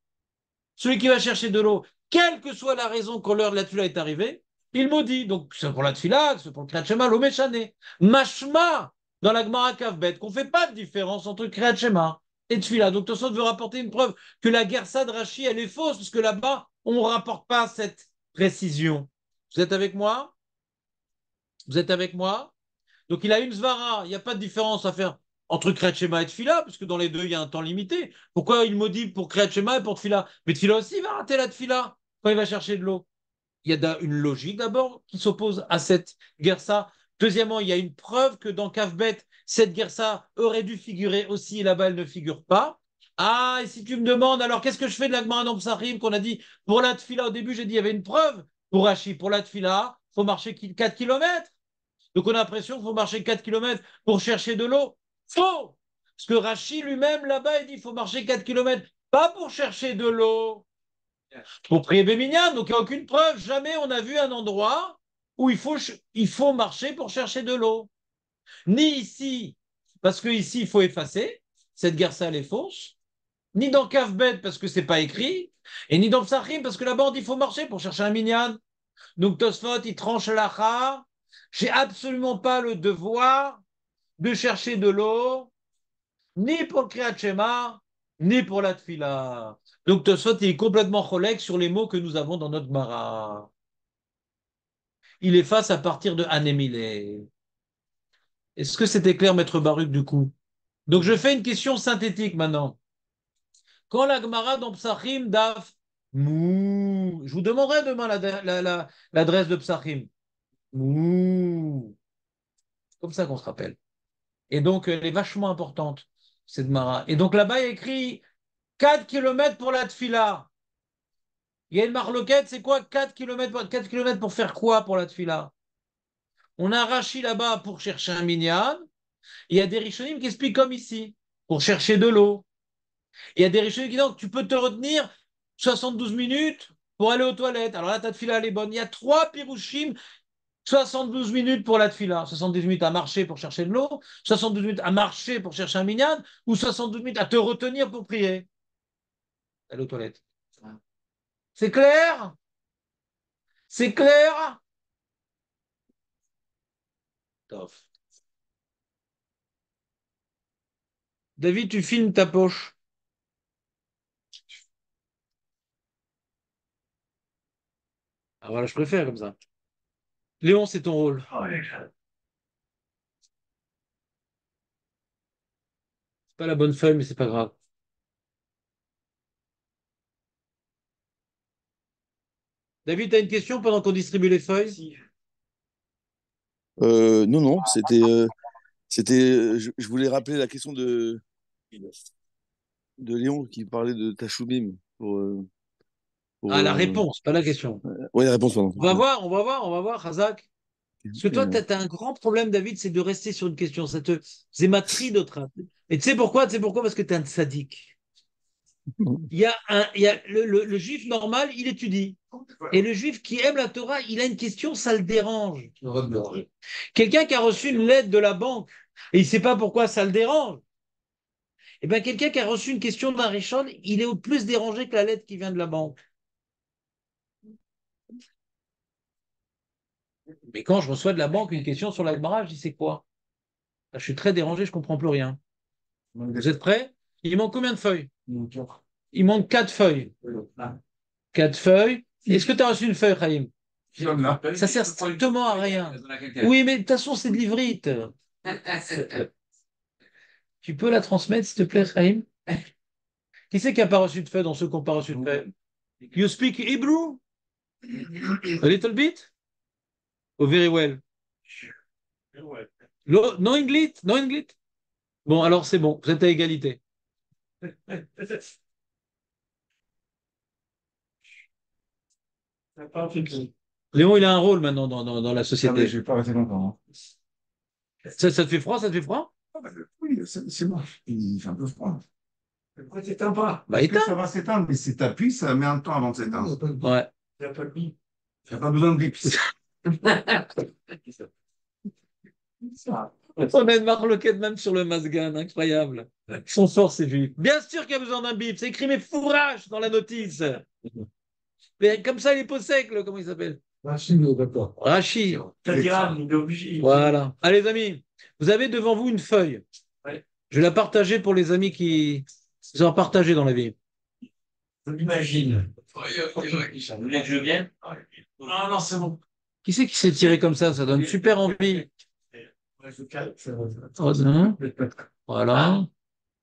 celui qui va chercher de l'eau, quelle que soit la raison quand l'heure de la tfila est arrivée, il maudit. Donc, c'est pour la tfila, c'est pour le kriyat shema, l'eau méchané. Mashma, dans la Gemara Kavbet, qu'on ne fait pas de différence entre kriyat shema et tfila. Donc, Tosot veut rapporter une preuve que la Gersa de Rashi, elle est fausse, parce que là-bas, on ne rapporte pas cette précision. Vous êtes avec moi? Vous êtes avec moi? Donc il a une svara, il n'y a pas de différence à faire entre Kriyat Shema et Tfila, parce que dans les deux, il y a un temps limité. Pourquoi il maudit pour Kriyat Shema et pour Tfila? Mais Tfila aussi, il va rater la Tfila quand il va chercher de l'eau. Il y a une logique d'abord qui s'oppose à cette guerre-ça. Deuxièmement, il y a une preuve que dans Kafbet, cette guerre-ça aurait dû figurer aussi, et là-bas, elle ne figure pas. Ah, et si tu me demandes, alors qu'est-ce que je fais de la Gemara dans Psachim qu'on a dit pour la Tfila au début, j'ai dit il y avait une preuve pour Rashi. Pour la Tfila, il faut marcher 4 kilomètres. Donc on a l'impression qu'il faut marcher 4 kilomètres pour chercher de l'eau. Faux! Parce que Rachid lui-même là-bas, il dit qu'il faut marcher 4 kilomètres, pas pour chercher de l'eau, pour prier Bémignan. Donc il n'y a aucune preuve. Jamais on a vu un endroit où il faut marcher pour chercher de l'eau. Ni ici, parce que ici il faut effacer. Cette guerre ça elle est fausse. Ni dans Kavbet parce que c'est pas écrit. Et ni dans Psachim parce que là-bas on dit qu'il faut marcher pour chercher un minyan. Donc Tosfot, il tranche l'akha. J'ai absolument pas le devoir de chercher de l'eau, ni pour le Kriyat Shema, ni pour la Tfila. Donc Tosfot, il est complètement cholek sur les mots que nous avons dans notre Mara. Il efface à partir de Anémilé. Est-ce que c'était clair, Maître Baruch, du coup? Donc je fais une question synthétique maintenant. Quand la Gemara dans Psachim, Daf, Mou, je vous demanderai demain l'adresse de Psachim. Mou. C'est comme ça qu'on se rappelle. Et donc, elle est vachement importante, cette Mara. Et donc là-bas, il y a écrit 4 kilomètres pour la Tfila. Il y a une marloquette, c'est quoi 4 kilomètres pour faire quoi pour la Tfila? On a Rachi là-bas pour chercher un minyan. Il y a des Rishonim qui expliquent comme ici, pour chercher de l'eau. Il y a des Rishonim qui disent que tu peux te retenir 72 minutes pour aller aux toilettes. Alors là, ta Tfila, elle est bonne. Il y a trois Pirushim 72 minutes pour la tfila, 70 minutes à marcher pour chercher de l'eau, 72 minutes à marcher pour chercher un minyan, ou 72 minutes à te retenir pour prier. Aller aux toilettes. C'est clair? C'est clair? Tof. David, tu filmes ta poche. Ah voilà, je préfère comme ça. Léon, c'est ton rôle. C'est pas la bonne feuille, mais c'est pas grave. David, tu as une question pendant qu'on distribue les feuilles? Non, non, je voulais rappeler la question de Léon qui parlait de Tachoubim pour Ah, la réponse, pas la question. ouais, la réponse, pardon. On va voir, Razak. Parce que toi, tu as un grand problème, David, c'est de rester sur une question. C'est ma tri d'autres. Et tu sais pourquoi? Tu sais pourquoi? Parce que tu es un sadique. Le juif normal, il étudie. Et le juif qui aime la Torah, il a une question, ça le dérange. Quelqu'un qui a reçu une lettre de la banque et il ne sait pas pourquoi ça le dérange. Eh bien, quelqu'un qui a reçu une question d'un Rishon, il est au plus dérangé que la lettre qui vient de la banque. Mais quand je reçois de la banque une question sur la Gemara, je dis c'est quoi? Là, je suis très dérangé, je ne comprends plus rien. Vous êtes prêts? Il manque combien de feuilles? Il manque 4 feuilles. 4 feuilles. Est-ce que tu as reçu une feuille, Chaim? Ça sert strictement à rien. Oui, mais de toute façon, c'est de l'ivrite. Tu peux la transmettre, s'il te plaît, Chaim? Qui c'est qui n'a pas reçu de feuille dans ceux qui n'ont pas reçu de feuille? You speak Hebrew? A little bit? Oh, very well. No English? No English? Bon, alors c'est bon, vous êtes à égalité. Léon, il a un rôle maintenant dans la Ah, mais société. je vais pas rester longtemps. Hein. Ça te fait froid, ça te fait froid? Ah, bah, oui, c'est bon. Il fait un peu froid. Pourquoi t'éteins pas? Bah Parce que ça éteins. va s'éteindre, mais si t'appuies, ça met un temps avant de s'éteindre. Ouais. Il n'y a pas de bip. Il n'y a pas besoin de bip. On a une marloquette même sur le Masgan, incroyable. Son sort, c'est vif. Bien sûr qu'il y a besoin d'un bip, c'est écrit mais fourrage dans la notice. Mais comme ça, il est sec, comment il s'appelle? Rachid, d'accord. Rachid. C'est-à-dire, il est obligé. Voilà. Allez, les amis, vous avez devant vous une feuille. Ouais. Je vais la partager pour les amis qui ont partagé dans la vie. Je l'imagine. Vous voulez que je vienne? Non, non, c'est bon. Qui c'est qui s'est tiré comme ça? Donne super envie. Voilà.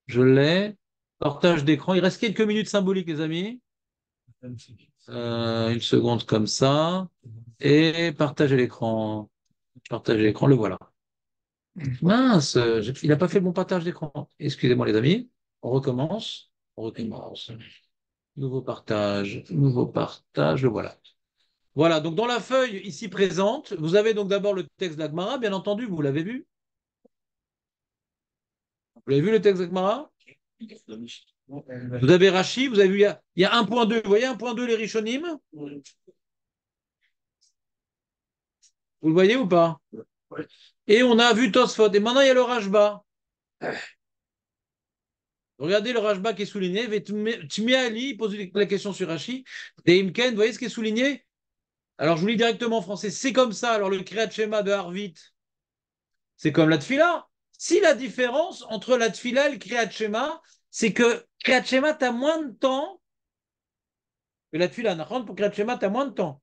Je l'ai. Partage d'écran. Il reste quelques minutes symboliques, les amis. Une seconde comme ça. Et partager l'écran. Partager l'écran, le voilà. Mince, il n'a pas fait le bon partage d'écran. Excusez-moi, les amis. On recommence. On recommence. Nouveau partage, le voilà. Voilà, donc dans la feuille ici présente, vous avez donc d'abord le texte d'Agmara, bien entendu, vous l'avez vu. Vous avez vu le texte d'Agmara? Vous avez Rashi, vous avez vu, il y a 1.2, vous voyez 1.2 les Rishonim? Vous le voyez ou pas? Et on a vu Tosfot, et maintenant il y a le Rashba. Regardez le Rashba qui est souligné, Tmé Ali pose la question sur Rashi, Deimken, vous voyez ce qui est souligné? Alors je vous lis directement en français, c'est comme ça, alors le Kriyat Shema de Harvit, c'est comme la Tfila. Si la différence entre la Tfila et le Kriyat Shema, c'est que Kriyat Shema, tu as moins de temps que la Tfila. Pour Kriyat Shema, tu as moins de temps.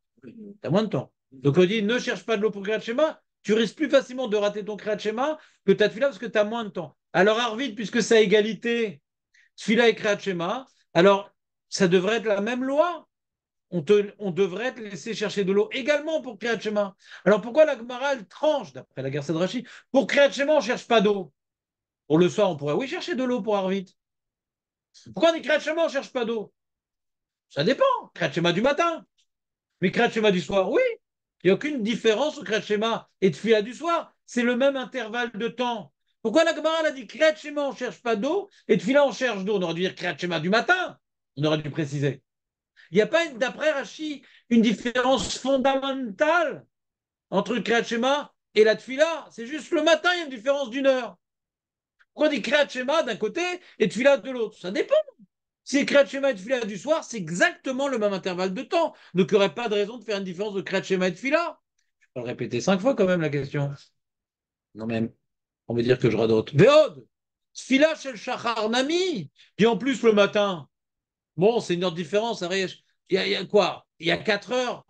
T'as moins de temps. Donc on dit, ne cherche pas de l'eau pour Kriyat Shema, tu risques plus facilement de rater ton Kriyat Shema que ta Tfila parce que tu as moins de temps. Alors Arvid, puisque c'est à égalité, Tfila et Kriyat Shema, alors ça devrait être la même loi. On devrait te laisser chercher de l'eau également pour Kriyat Shema. Alors pourquoi la Gemara elle tranche, d'après la Gersa de Rashi, pour Kriyat Shema, on ne cherche pas d'eau. Pour le soir, on pourrait, oui, chercher de l'eau pour Arvit. Pourquoi on dit Kriyat Shema, on ne cherche pas d'eau? Ça dépend. Kriyat Shema du matin. Mais Kriyat Shema du soir, oui. Il n'y a aucune différence entre Kriyat Shema et Tfila du soir. C'est le même intervalle de temps. Pourquoi la Gemara a dit Kriyat Shema, on ne cherche pas d'eau et Tfila, on cherche d'eau? On aurait dû dire Kriyat Shema du matin. On aurait dû préciser. Il n'y a pas, d'après Rashi, une différence fondamentale entre le Kriyat Shema et la Tfila. C'est juste le matin, il y a une différence d'1 heure. Pourquoi on dit Kriyat Shema d'un côté et Tfila de l'autre? Ça dépend. Si Kriyat Shema et Tfila du soir, c'est exactement le même intervalle de temps. Donc, il n'y aurait pas de raison de faire une différence de Kriyat Shema et Tfila. Je vais le répéter 5 fois quand même la question. Non, même. On veut dire que je radote. Véod, Tfila shel Shachar Nami. Et en plus le matin. Bon, c'est une heure de différence. Il y a quoi? Il y a 4 heures.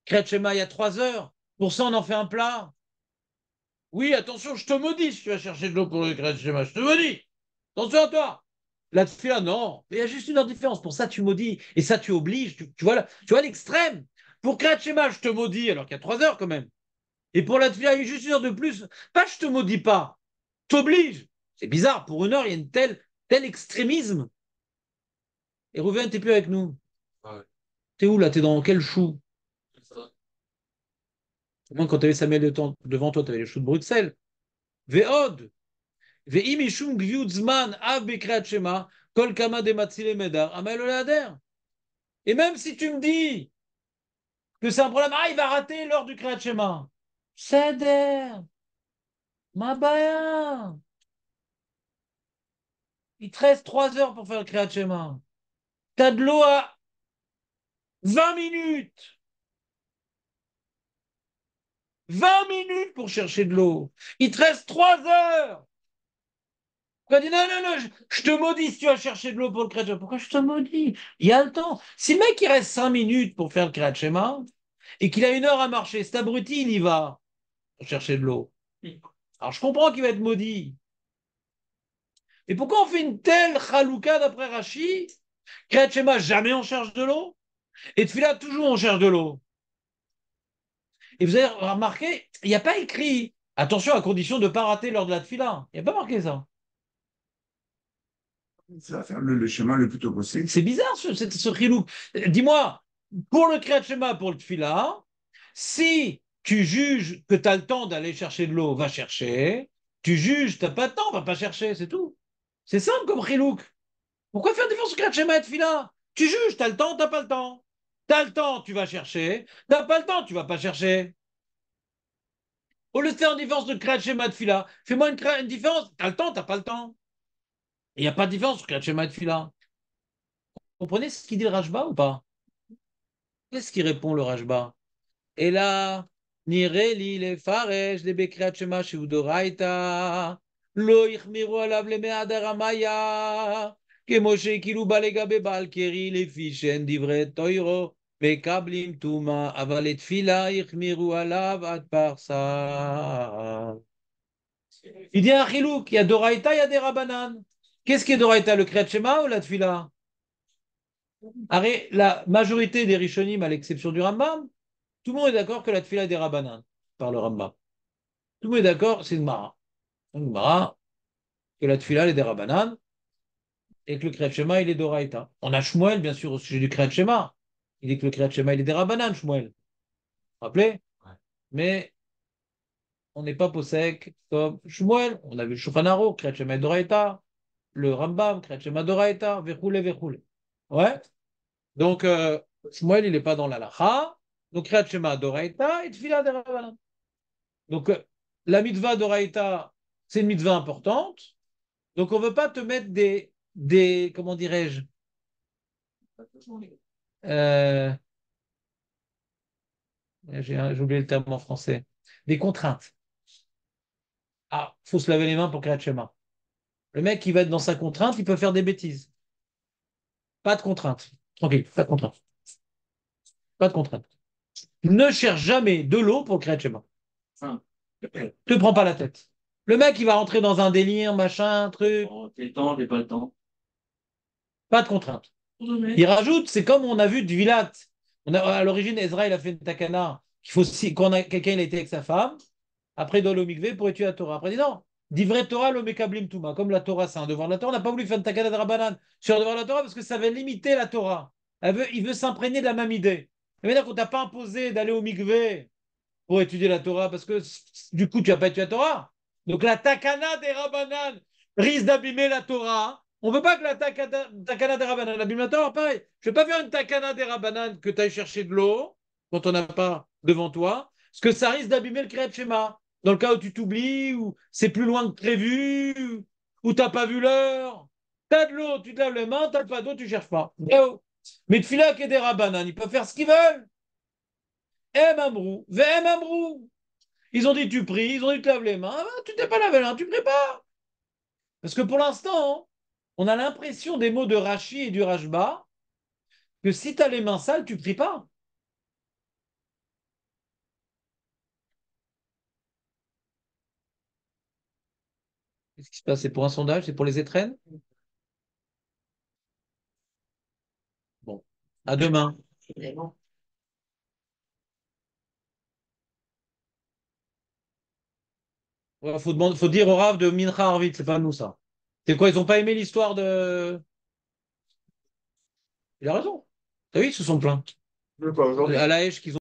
Kriyat Shema, il y a 3 heures. Pour ça, on en fait un plat. Oui, attention, je te maudis si tu vas chercher de l'eau pour le Kriyat Shema. Je te maudis. Attention à toi. La tefila, non. Il y a juste une heure de différence. Pour ça, tu maudis. Et ça, tu obliges. Tu vois l'extrême. Pour Kriyat Shema, je te maudis, alors qu'il y a 3 heures quand même. Et pour la tefila, il y a juste une heure de plus. Pas je te maudis pas. T'obliges. C'est bizarre. Pour 1 heure, il y a une tel extrémisme. Et Rouven, t'es plus avec nous. Ouais. T'es où là? T'es dans quel chou? Au moins, quand tu avais Samuel devant toi, tu avais les choux de Bruxelles. Ve'od. Ve'imishum gviudzman av bekriat shema. Kol kama de matzile medar. Amel olader. Et même si tu me dis que c'est un problème, il va rater l'heure du Kriyat Shema. Seder. Ma baya. Il te reste 3 heures pour faire le Kriyat Shema. T'as de l'eau à 20 minutes. 20 minutes pour chercher de l'eau. Il te reste 3 heures. Pourquoi dit non, non, non, je te maudis si tu vas chercher de l'eau pour le Kriyat Shema. Pourquoi je te maudis? Il y a le temps. Si le mec il reste 5 minutes pour faire le Kriyat Shema et qu'il a 1 heure à marcher, cet abruti, il y va pour chercher de l'eau. Alors je comprends qu'il va être maudit. Et pourquoi on fait une telle chalouka d'après Rashi? Kriyat Shema, jamais on cherche de l'eau. Et Tfila, toujours on cherche de l'eau. Et vous avez remarqué, il n'y a pas écrit attention à condition de ne pas rater l'heure de la Tfila. Il n'y a pas marqué ça. Ça va faire le chemin le plus tôt possible. C'est bizarre ce chilouk. Dis-moi, pour le Kriyat Shema, pour le Tfila, si tu juges que tu as le temps d'aller chercher de l'eau, va chercher. Tu juges, tu n'as pas de temps, va pas chercher, c'est tout. C'est simple comme chilouk. Pourquoi faire différence entre Kriyat Shema et Tfila? Tu juges, tu as le temps, tu n'as pas le temps. Tu as le temps, tu vas chercher. Tu n'as pas le temps, tu vas pas chercher. Au lieu de faire une différence de Kriyat Shema et Tfila, fais-moi une différence. Tu as le temps, tu n'as pas le temps. Il n'y a pas de différence entre Kriyat Shema et Tfila. Vous comprenez ce qu'il dit le Rajba ou pas? Qu'est-ce qu'il répond le Rajba? Et là, Nireli le faresh le bekriat shema sheudoraita, lo ichmiru alav le me'adaramaya, que Moshe kilu balegabe balkeri le fishen divre toiro, mekablim tuma, aval et fila ichmiru alav ad parsa. Il dit un chilouk, il y a doraita, il y a des rabanan. Qu'est-ce qui est doraita, le kriat shema ou la tfila? La majorité des rishonim, à l'exception du Rambam, tout le monde est d'accord que la tefila est des Rabbanan, par le Rambam. Tout le monde est d'accord, c'est une Mara. Une Mara, que la tefila est des Rabbanan, et que le Kriyat Shema, il est d'Oraïta. On a Shmuel, bien sûr, au sujet du Kriyat Shema. Il dit que le Kriyat Shema, il est des Rabbanan, Shmuel. Vous vous rappelez? Ouais. Mais on n'est pas possèque comme Shmuel. On a vu le Shulchan Aruch, Kriyat Shema d'Oraïta. Le Rambam, Kriyat Shema d'Oraïta, Vechoule, Vechoule. Ouais? Donc, Shmuel, il n'est pas dans l'Alacha. Donc, Kriyat Shema d'Oraïta et tefila des Rabbanan. Donc, la mitzvah d'Oraïta, c'est une mitzvah importante. Donc, on ne veut pas te mettre comment dirais-je, euh, j'ai oublié le terme en français, des contraintes. Ah, il faut se laver les mains pour Kriyat Shema. Le mec qui va être dans sa contrainte, il peut faire des bêtises. Pas de contrainte. Tranquille, pas de contrainte. Pas de contrainte. Ne cherche jamais de l'eau pour Kriyat Shema. Te prends pas la tête. Le mec, il va rentrer dans un délire, machin, truc. Oh, t'es le temps, t'es pas le temps. Pas de contrainte. Il rajoute, c'est comme on a vu de Vilat. À l'origine, Ezra, il a fait une takana. Il faut quand quelqu'un il a été avec sa femme, après il doit aller au mikvé pour étudier la Torah. Après, il dit non, d'ivret Torah, le mekablim touma. Comme la Torah, c'est un devoir de la Torah, on n'a pas voulu faire une takana de Rabbanan sur le devoir de la Torah parce que ça va limiter la Torah. Il veut s'imprégner de la même idée. Et maintenant qu'on t'a pas imposé d'aller au mikvé pour étudier la Torah parce que du coup, tu n'as pas étudié la Torah. Donc la takana des Rabbanan risque d'abîmer la Torah. On ne veut pas que la takana des Rabbanan abîme la Torah. Pareil, je ne vais pas faire une takana des Rabbanan que tu ailles chercher de l'eau quand on n'a pas devant toi, parce que ça risque d'abîmer le Kriyat Shema. Dans le cas où tu t'oublies, ou c'est plus loin que prévu, ou tu n'as pas vu l'heure. Tu as de l'eau, tu te laves les mains, tu n'as pas d'eau, tu ne cherches pas. Mais Tfila et des Rabbanan, ils peuvent faire ce qu'ils veulent. Em Amrou, Vem Amrou. Ils ont dit tu pries, ils ont dit tu te laves les mains. Ah ben, tu t'es pas lavé les mains, tu pries pas. Parce que pour l'instant, on a l'impression des mots de Rashi et du Rashba que si tu as les mains sales, tu pries pas. Qu'est-ce qui se passe? C'est pour un sondage? C'est pour les étrennes? Bon. À demain. Ouais, faut dire au Rav de Mincha Arvit, c'est pas nous ça. C'est quoi? Ils ont pas aimé l'histoire de. Il a raison. T'as vu, ils se sont plaints. Mais pas aujourd'hui. À la Hache qu'ils ont